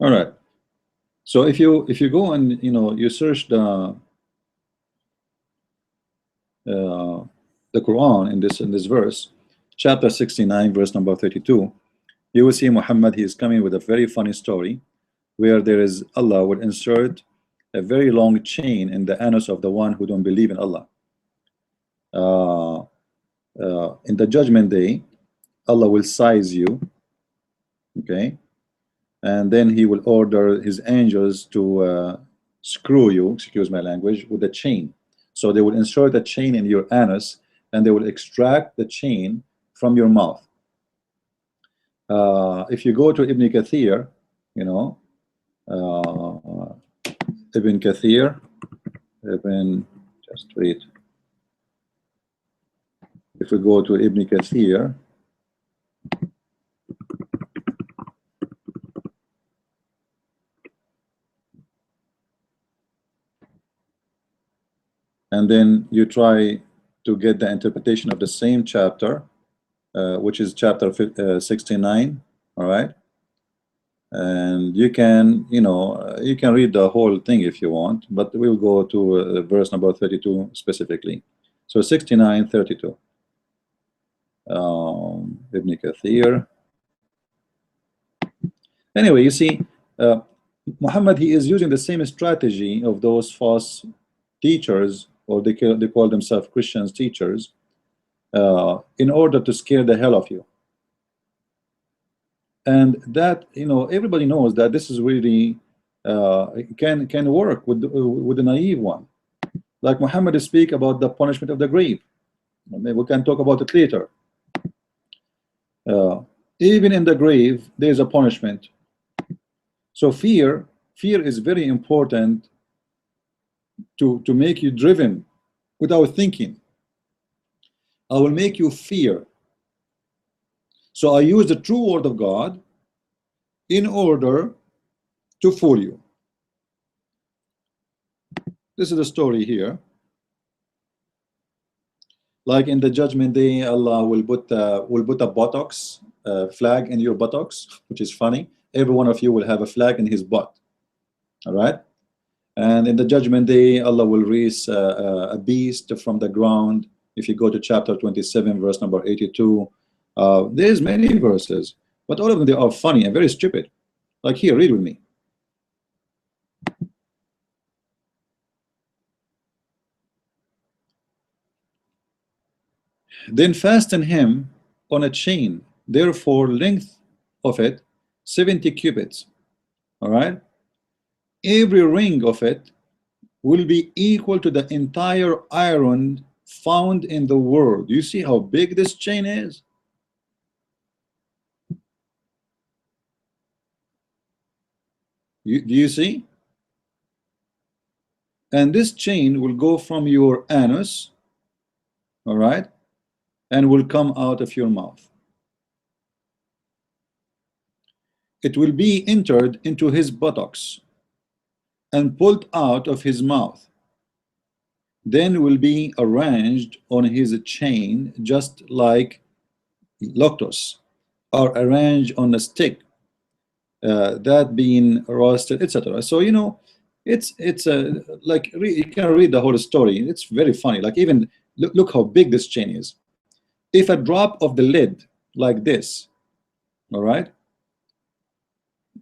All right. So if you go and you search the Quran in this verse, chapter 69, verse number 32, you will see Muhammad, he is coming with a very funny story where there is Allah would insert a very long chain in the anus of the one who don't believe in Allah. In the judgment day, Allah will size you, okay, and then he will order his angels to screw you, excuse my language, with a chain. So they will insert a chain in your anus and they will extract the chain from your mouth. If you go to Ibn Kathir, Ibn Kathir, just wait. If we go to Ibn Kathir, and then you try to get the interpretation of the same chapter, which is chapter 69, all right? And you can, you can read the whole thing if you want, but we'll go to verse number 32 specifically. So 69, 32. Ibn Kathir. Anyway, you see, Muhammad, he is using the same strategy of those false teachers, or they call themselves Christians teachers, in order to scare the hell of you. And that, everybody knows that this is really can work with the naive one. Like Muhammad speak about the punishment of the grave. Maybe we can talk about it later. Even in the grave, there is a punishment. So fear is very important to make you driven without thinking. I will make you fear. So I use the true word of God in order to fool you. This is the story here. Like in the judgment day, Allah will put a buttocks flag in your buttocks, which is funny. Every one of you will have a flag in his butt. All right. And in the judgment day, Allah will raise a beast from the ground. If you go to chapter 27, verse number 82, there's many verses, but all of them, they are funny and very stupid. Like here, read with me. Then fasten him on a chain, therefore length of it 70 cubits. All right. Every ring of it will be equal to the entire iron found in the world. You see how big this chain is? Do you see? And this chain will go from your anus, all right, and will come out of your mouth. It will be entered into his buttocks and pulled out of his mouth. Then will be arranged on his chain, just like lotus are arranged on a stick, that being roasted, etc. So it's like you can read the whole story. It's very funny. Like even look how big this chain is. If a drop of the lead like this, all right,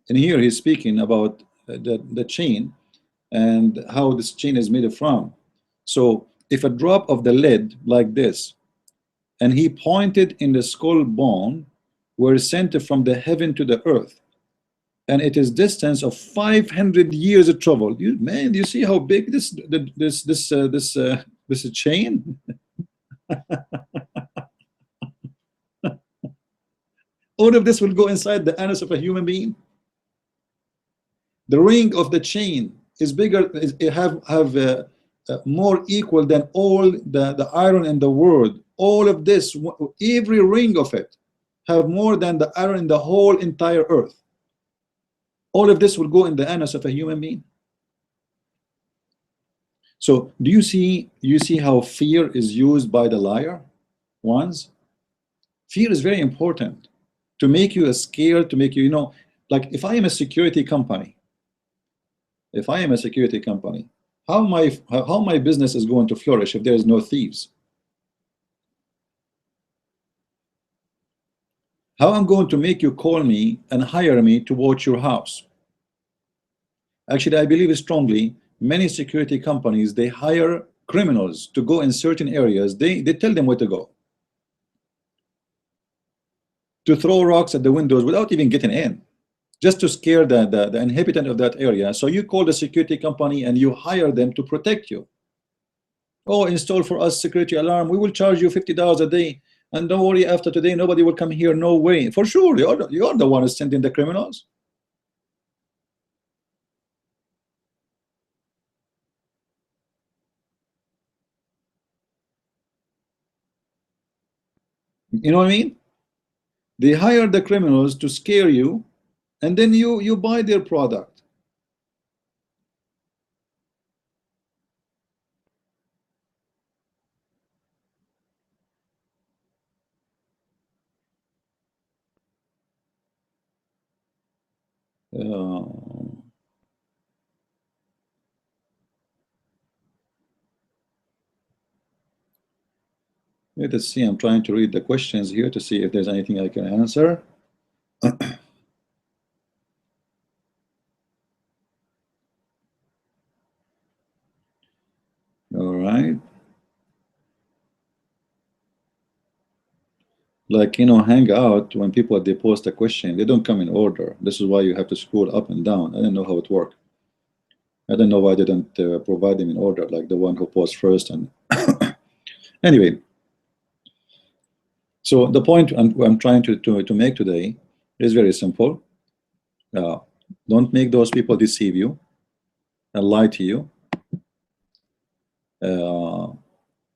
and here he's speaking about the chain and how this chain is made from. So if a drop of the lead like this and he pointed in the skull bone were sent from the heaven to the earth, and it is distance of 500 years of travel. Man, do you see how big this chain? All of this will go inside the anus of a human being. The ring of the chain is bigger, more equal than all the iron in the world. All of this, every ring of it, have more than the iron in the whole entire earth. All of this will go in the anus of a human being. So do you see how fear is used by the liar ones? Fear is very important to make you scared, to make you, like if I am a security company, how my business is going to flourish if there is no thieves? How I'm going to make you call me and hire me to watch your house? Actually, I believe strongly many security companies, they hire criminals to go in certain areas. They tell them where to go, to throw rocks at the windows without even getting in, just to scare the inhabitant of that area. So you call the security company and you hire them to protect you. Oh, install for us security alarm, we will charge you $50 a day, and don't worry, after today nobody will come here. No way. For sure, you're the one who's sending the criminals. You know what I mean? They hire the criminals to scare you, and then you buy their product. Let's see, I'm trying to read the questions here to see if there's anything I can answer. All right. Like, hang out when people, they post a question, they don't come in order. This is why you have to scroll up and down. I don't know how it works. I don't know why they didn't provide them in order, like the one who posts first. And anyway, so the point I'm trying to make today is very simple. Don't make those people deceive you and lie to you.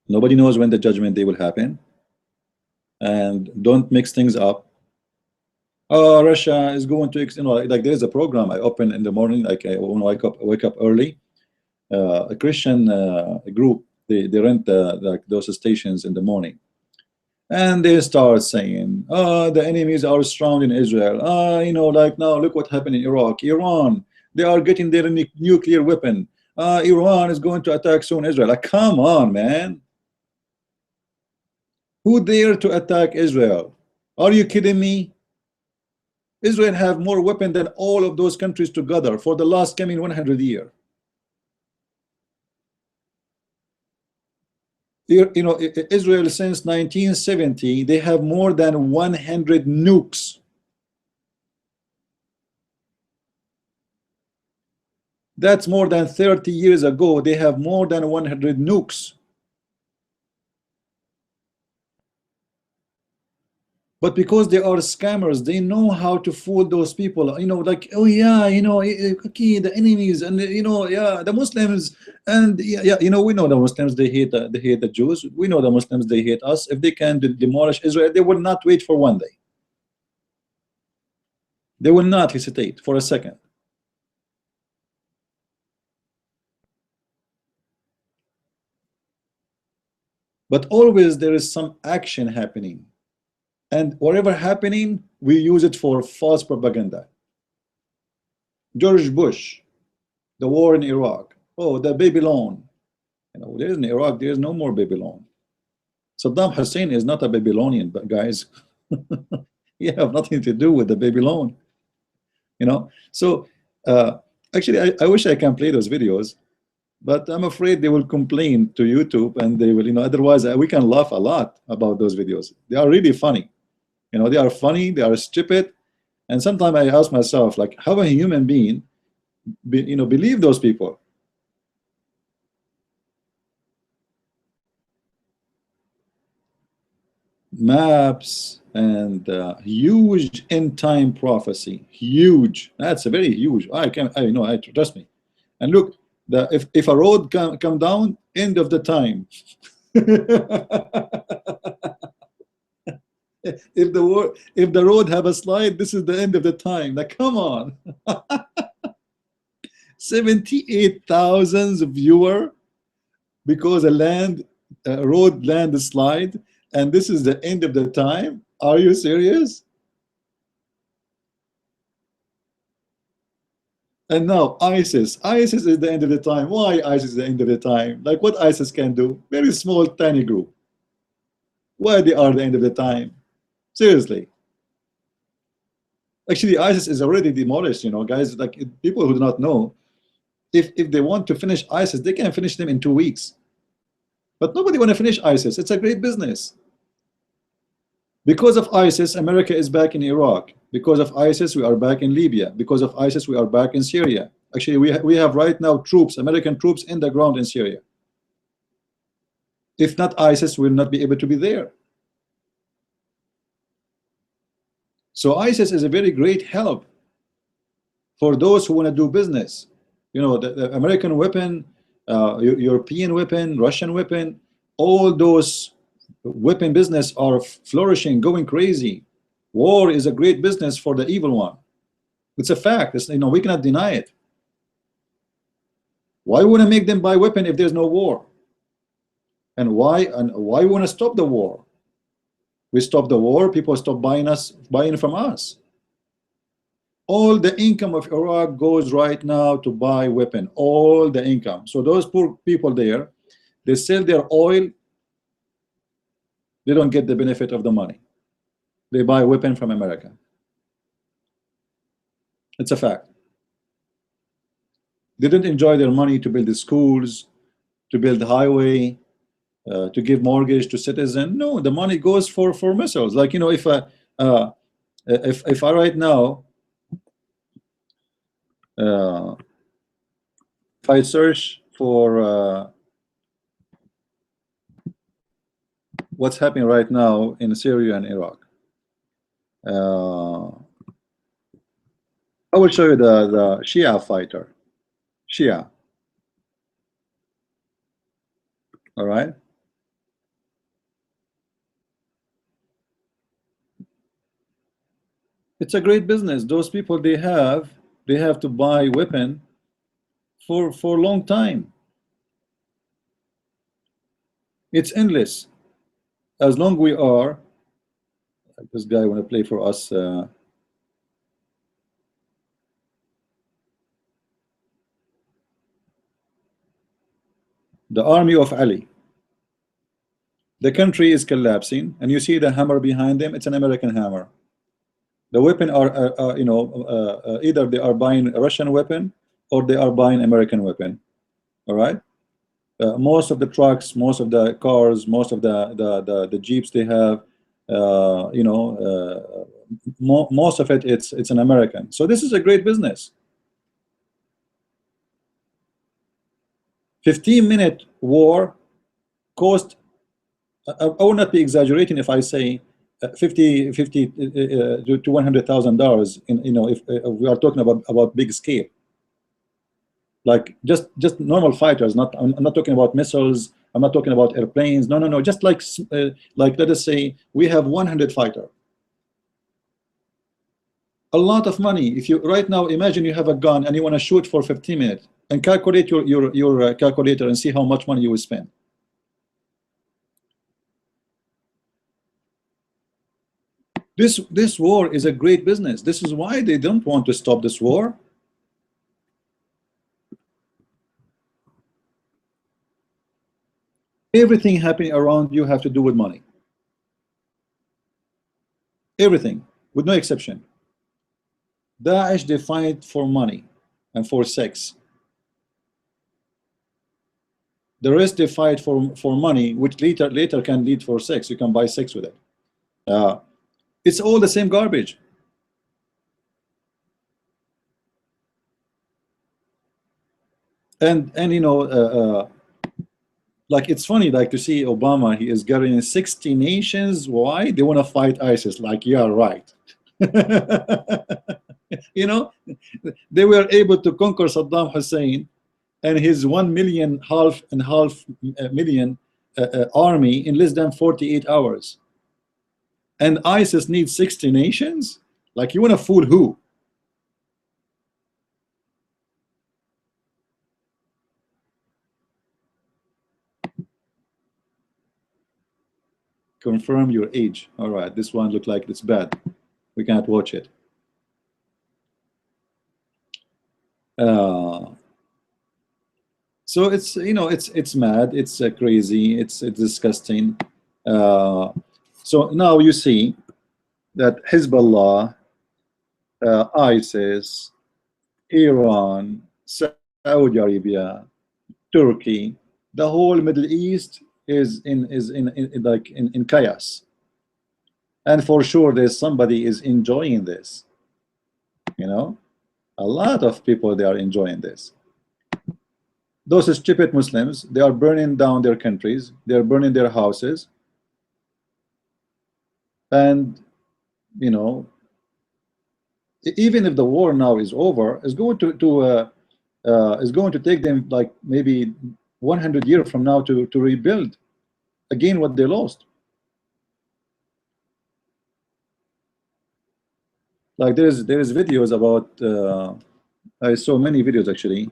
Nobody knows when the judgment day will happen, and don't mix things up. Oh, Russia is going to, like there is a program I open in the morning, like I want to wake up early. A Christian group, they rent like those stations in the morning, and they start saying, oh, the enemies are surrounding Israel. Like now look what happened in Iraq, Iran, they are getting their nuclear weapon. Iran is going to attack soon Israel. Like, come on, man. Who dare to attack Israel? Are you kidding me? Israel have more weapon than all of those countries together for the last coming 100 years. Israel since 1970, they have more than 100 nukes. That's more than 30 years ago. They have more than 100 nukes. But because they are scammers, they know how to fool those people. Like, oh yeah, okay, the enemies, and yeah, the Muslims, and yeah, we know the Muslims, they hate the Jews. We know the Muslims, they hate us. If they can demolish Israel, they will not wait for one day. They will not hesitate for a second. But always there is some action happening. And whatever happening, we use it for false propaganda. George Bush, the war in Iraq. Oh, the baby loan. There is in Iraq, there is no more baby loan. Saddam Hussein is not a Babylonian, but guys, you have nothing to do with the baby loan. So actually, I wish I can play those videos. But I'm afraid they will complain to YouTube, and they will, otherwise we can laugh a lot about those videos. They are really funny. They are funny, they are stupid. And sometimes I ask myself, like, how a human being, believe those people? Maps and huge end time prophecy, huge. That's a very huge. I know. I trust me. And look, if a road come down, end of the time. If the road have a slide, this is the end of the time. Like, come on. 78,000 viewer because a road land slide, and this is the end of the time. Are you serious? And now ISIS is the end of the time. Why ISIS is the end of the time? Like, what ISIS can do? Very small, tiny group. Why they are the end of the time? Seriously. Actually, ISIS is already demolished, guys. Like, people who do not know, if they want to finish ISIS, they can finish them in 2 weeks. But nobody want to finish ISIS. It's a great business. Because of ISIS, America is back in Iraq. Because of ISIS, we are back in Libya. Because of ISIS, we are back in Syria. Actually, we have right now troops, American troops in the ground in Syria. If not, ISIS will not be able to be there. So ISIS is a very great help for those who want to do business. The American weapon, European weapon, Russian weapon, all those weapon business are flourishing, going crazy. War is a great business for the evil one. It's a fact. We cannot deny it. Why want to make them buy weapon if there's no war? And why we want to stop the war? We stop the war, people stop buying from us. All the income of Iraq goes right now to buy weapon. All the income. So those poor people there, they sell their oil. They don't get the benefit of the money. They buy weapon from America. It's a fact. They didn't enjoy their money to build the schools, to build the highway, to give mortgage to citizen. No, the money goes for missiles. Like, if I right now, if I search for what's happening right now in Syria and Iraq, I will show you the Shia fighter. Shia. All right. It's a great business. Those people, they have to buy weapon for a long time. It's endless. As long we are, this guy want to play for us. The army of Ali. The country is collapsing, and you see the hammer behind them. It's an American hammer. The weapon are either they are buying a Russian weapon or they are buying American weapon. All right. Most of the trucks, most of the cars, most of the jeeps they have, most of it's an American. So this is a great business. 15-minute war cost, I will not be exaggerating if I say $50 to $100,000. If we are talking about big scale, like just normal fighters. I'm not talking about missiles. I'm not talking about airplanes. No. Just like let us say we have 100 fighter. A lot of money. If you right now imagine you have a gun and you want to shoot for 15 minutes, and calculate your calculator and see how much money you will spend. This war is a great business. This is why they don't want to stop this war. Everything happening around you have to do with money. Everything, with no exception. Daesh, they fight for money and for sex. The rest they fight for money, which later can lead for sex. You can buy sex with it. It's all the same garbage. And you know, like it's funny, like to see Obama. He is gathering 60 nations. Why? They want to fight ISIS. Like, yeah, right. You know, they were able to conquer Saddam Hussein and his 1 million half million army in less than 48 hours. And ISIS needs 60 nations. Like, you want to fool who? Confirm your age. All right, this one looked like it's bad. We can't watch it. So it's, you know, it's mad, it's crazy, it's disgusting. So now you see that Hezbollah, ISIS, Iran, Saudi Arabia, Turkey, the whole Middle East is in chaos, and for sure there's somebody is enjoying this. You know, a lot of people, they are enjoying this. Those stupid Muslims, they are burning down their countries, they are burning their houses, and you know, even if the war now is over, it's going to take them like maybe 100 years from now to rebuild again what they lost. Like there is videos about I saw many videos actually.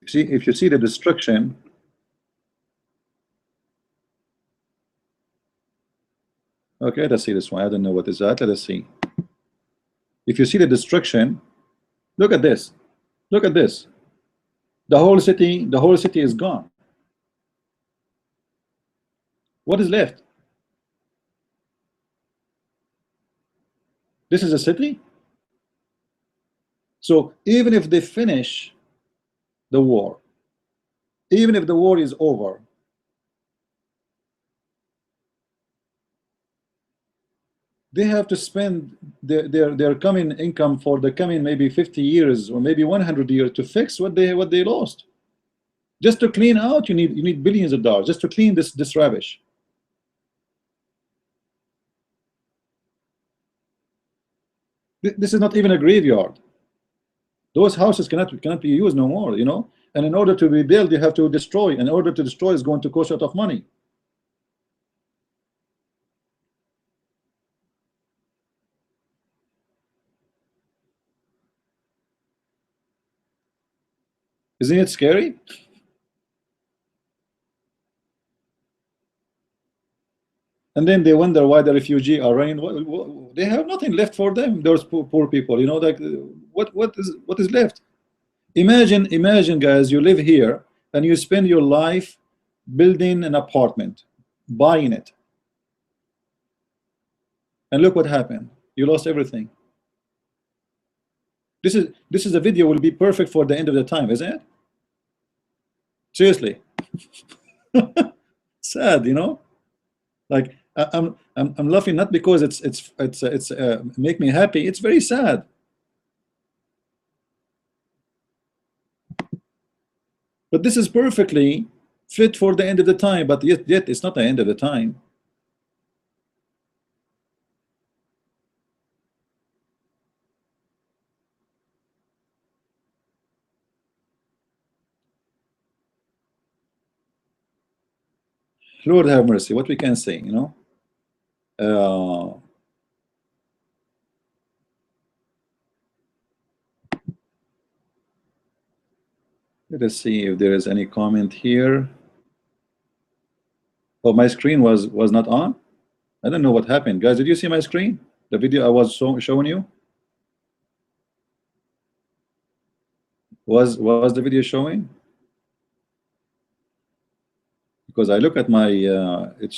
See, if you see the destruction, okay, let's see this one. I don't know what is that. Let us see. If you see the destruction, look at this. Look at this. The whole city is gone. What is left? This is a city. So even if they finish the war, even if the war is over, they have to spend their coming income for the coming maybe 50 years or maybe 100 years to fix what they lost. Just to clean out, you need billions of dollars just to clean this rubbish. This is not even a graveyard. Those houses cannot be used no more, you know. And in order to rebuild, you have to destroy. In order to destroy is going to cost a lot of money. Isn't it scary? And then they wonder why the refugees are running. They have nothing left for them. Those poor people, you know, like what is left? Imagine, guys, you live here and you spend your life building an apartment, buying it, and look what happened. You lost everything. This is a video will be perfect for the end of the time, isn't it? Seriously. Sad, you know. Like I'm laughing not because it's make me happy. It's very sad. But this is perfectly fit for the end of the time. But yet it's not the end of the time. Lord have mercy. What we can say, you know. Let us see if there is any comment here. Oh, my screen was not on. I don't know what happened, guys. Did you see my screen? The video I was showing you. Was the video showing? Because I look at my it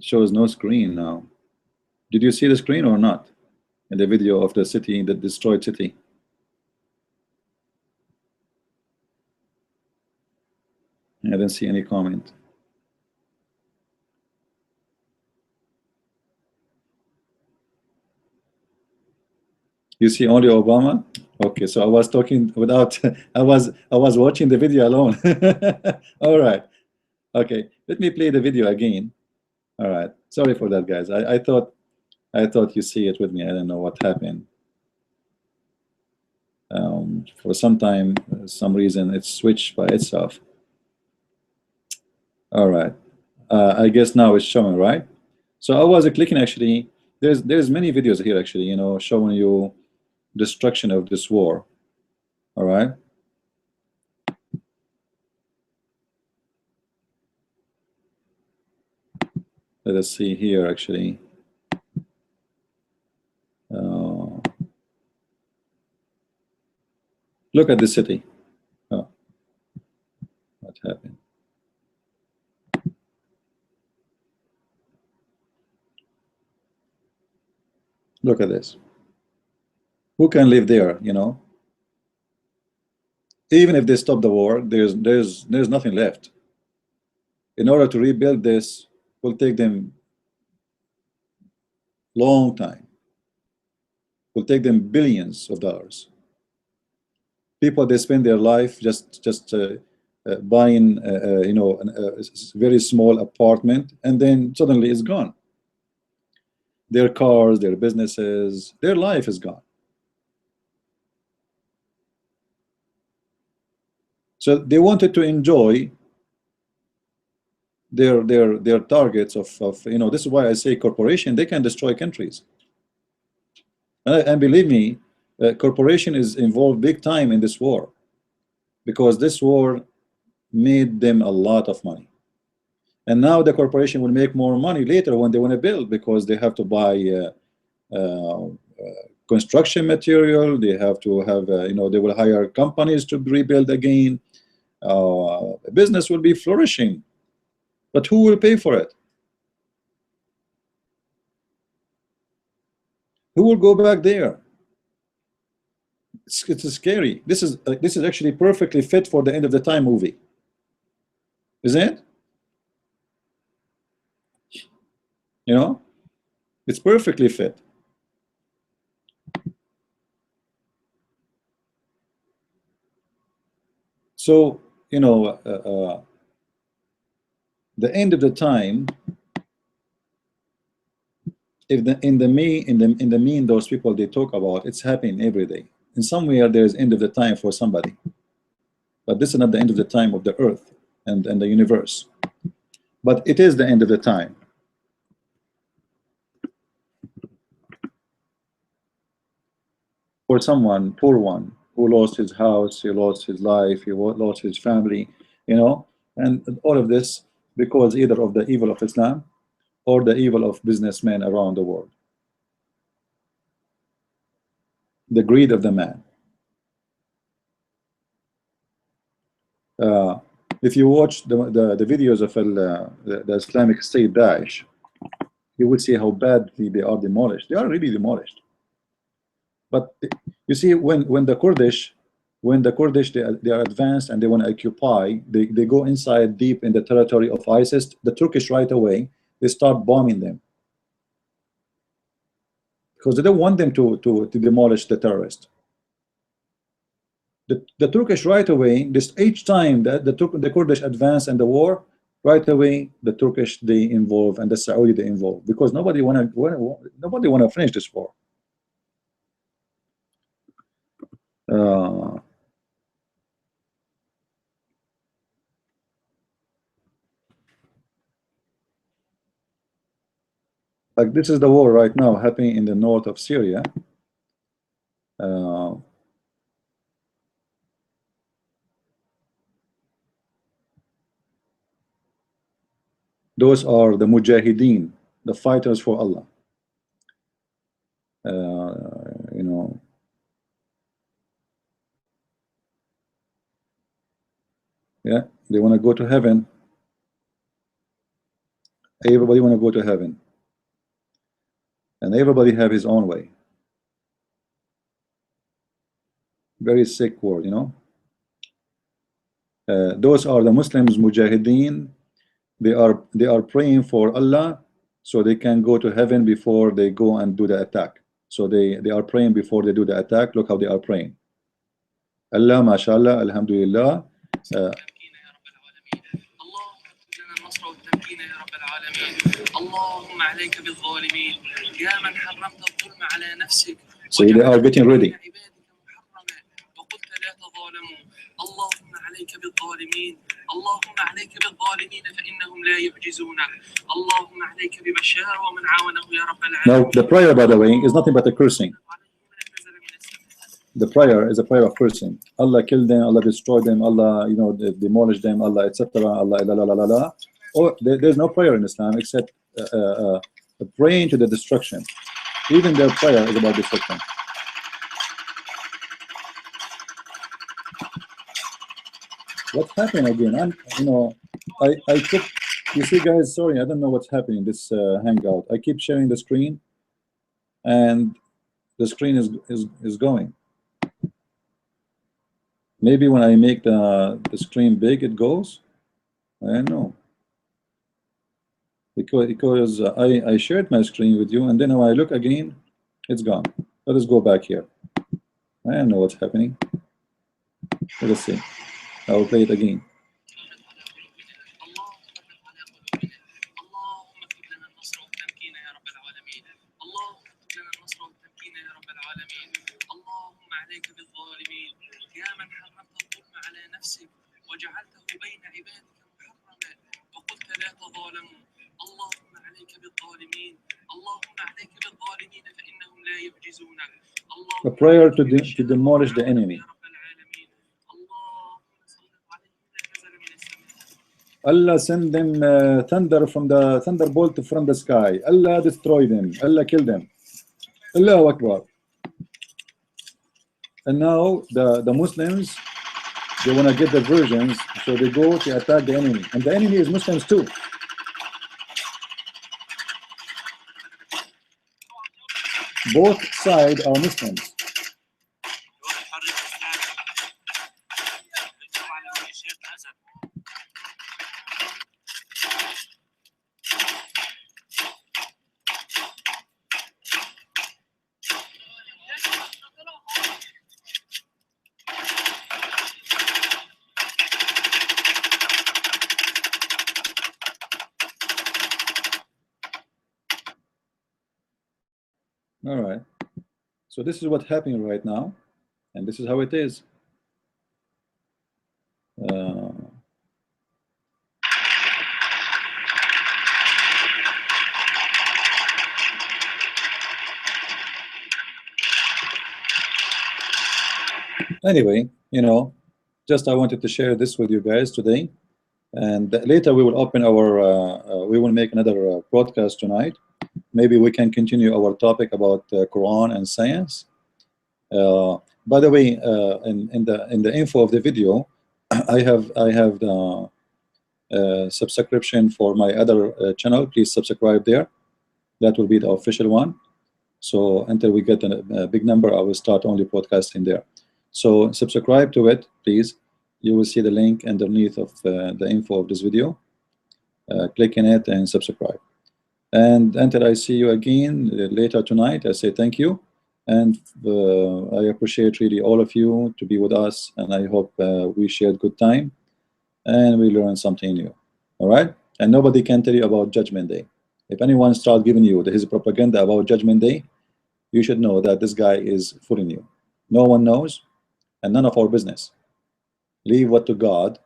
shows no screen now. Did you see the screen or not? In the video of the city, the destroyed city. I didn't see any comment. You see only Obama? Okay, so I was talking without I was watching the video alone. All right. Okay, let me play the video again. All right. Sorry for that, guys. I thought you see it with me. I don't know what happened. For some time, some reason it switched by itself. All right. I guess now it's showing, right? So I was clicking actually. There's many videos here actually, you know, showing you destruction of this war. All right. Let us see here actually. Look at the city. Oh, what happened? Look at this. Who can live there, you know? Even if they stop the war, there's nothing left. In order to rebuild this, will take them long time. Will take them billions of dollars. People, they spend their life just buying you know, a very small apartment, and then suddenly it's gone. Their cars, their businesses, their life is gone. So they wanted to enjoy their targets of you know. This is why I say corporation, they can destroy countries. And believe me, corporation is involved big time in this war, because this war made them a lot of money. And now the corporation will make more money later when they want to build, because they have to buy construction material. They have to have you know, they will hire companies to rebuild again. Business will be flourishing, but who will pay for it? Who will go back there? It's scary. This is actually perfectly fit for the End of the Time movie, isn't it? You know, it's perfectly fit. So you know, the end of the time. If in the mean, those people they talk about, it's happening every day. In somewhere there's end of the time for somebody, but this is not the end of the time of the earth and the universe, but it is the end of the time. For someone, poor one, who lost his house, he lost his life, he lost his family, you know, and all of this because either of the evil of Islam or the evil of businessmen around the world, the greed of the man. If you watch the videos of the Islamic State, Daesh, you will see how badly they are demolished. They are really demolished. But you see, when the Kurdish they are advanced and they want to occupy, they go inside deep in the territory of ISIS. The Turkish right away, they start bombing them, because they don't want them to demolish the terrorists. The Turkish right away, this each time that the Kurdish advance in the war, right away the Turkish they involve and the Saudi they involve, because nobody wanna finish this war. Like this is the war right now happening in the north of Syria. Those are the Mujahideen, the fighters for Allah. You know, yeah, they want to go to heaven. Everybody want to go to heaven. and everybody have his own way. Very sick word, you know. Those are the Muslims, mujahideen. They are praying for Allah so they can go to heaven before they go and do the attack. So they are praying before they do the attack. Look how they are praying. Allah, mashallah, alhamdulillah. So they are getting ready. اللهم عليك بالظالمين اللهم عليك بالظالمين فإنهم لا يعجزونك اللهم عليك ببشار ومن عاونه يا رب العالمين. Now the prayer, by the way, is nothing but a cursing. The prayer is a prayer of cursing. Allah killed them, Allah destroyed them, Allah, you know, demolish them, Allah, etc. Allah, la la la la la. Or there's no prayer in Islam except praying to the destruction. Even their prayer is about destruction. What's happening again? I keep, you see, guys, sorry, I don't know what's happening in this hangout. I keep sharing the screen, and the screen is going. Maybe when I make the screen big, it goes. I don't know. Because I shared my screen with you, and then when I look again, it's gone. Let us go back here. I don't know what's happening. Let us see. I will play it again. A prayer to demolish the enemy. Allah send them thunder from the thunderbolt from the sky. Allah destroy them. Allah kill them. Allahu Akbar. And now the Muslims, they want to get the versions, so they go to attack the enemy, and the enemy is Muslims too. Both sides are Muslims. All right. So this is what's happening right now, and this is how it is. Anyway, you know, just I wanted to share this with you guys today, and later we will open our we will make another broadcast tonight. Maybe we can continue our topic about Quran and science. By the way, in the info of the video, I have the subscription for my other channel. Please subscribe there. That will be the official one. So until we get a big number, I will start only podcasting there. So subscribe to it, please. You will see the link underneath of the info of this video. Click in it and subscribe. And until I see you again later tonight, I say thank you. And I appreciate really all of you to be with us. And I hope we shared good time and we learned something new. All right? And nobody can tell you about Judgment Day. If anyone starts giving you his propaganda about Judgment Day, you should know that this guy is fooling you. No one knows, and none of our business. Leave what to God,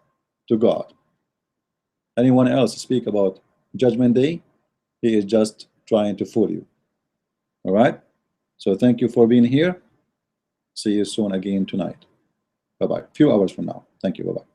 to God. Anyone else speak about Judgment Day, he is just trying to fool you. All right? So thank you for being here. See you soon again tonight. Bye-bye. Few hours from now. Thank you. Bye-bye.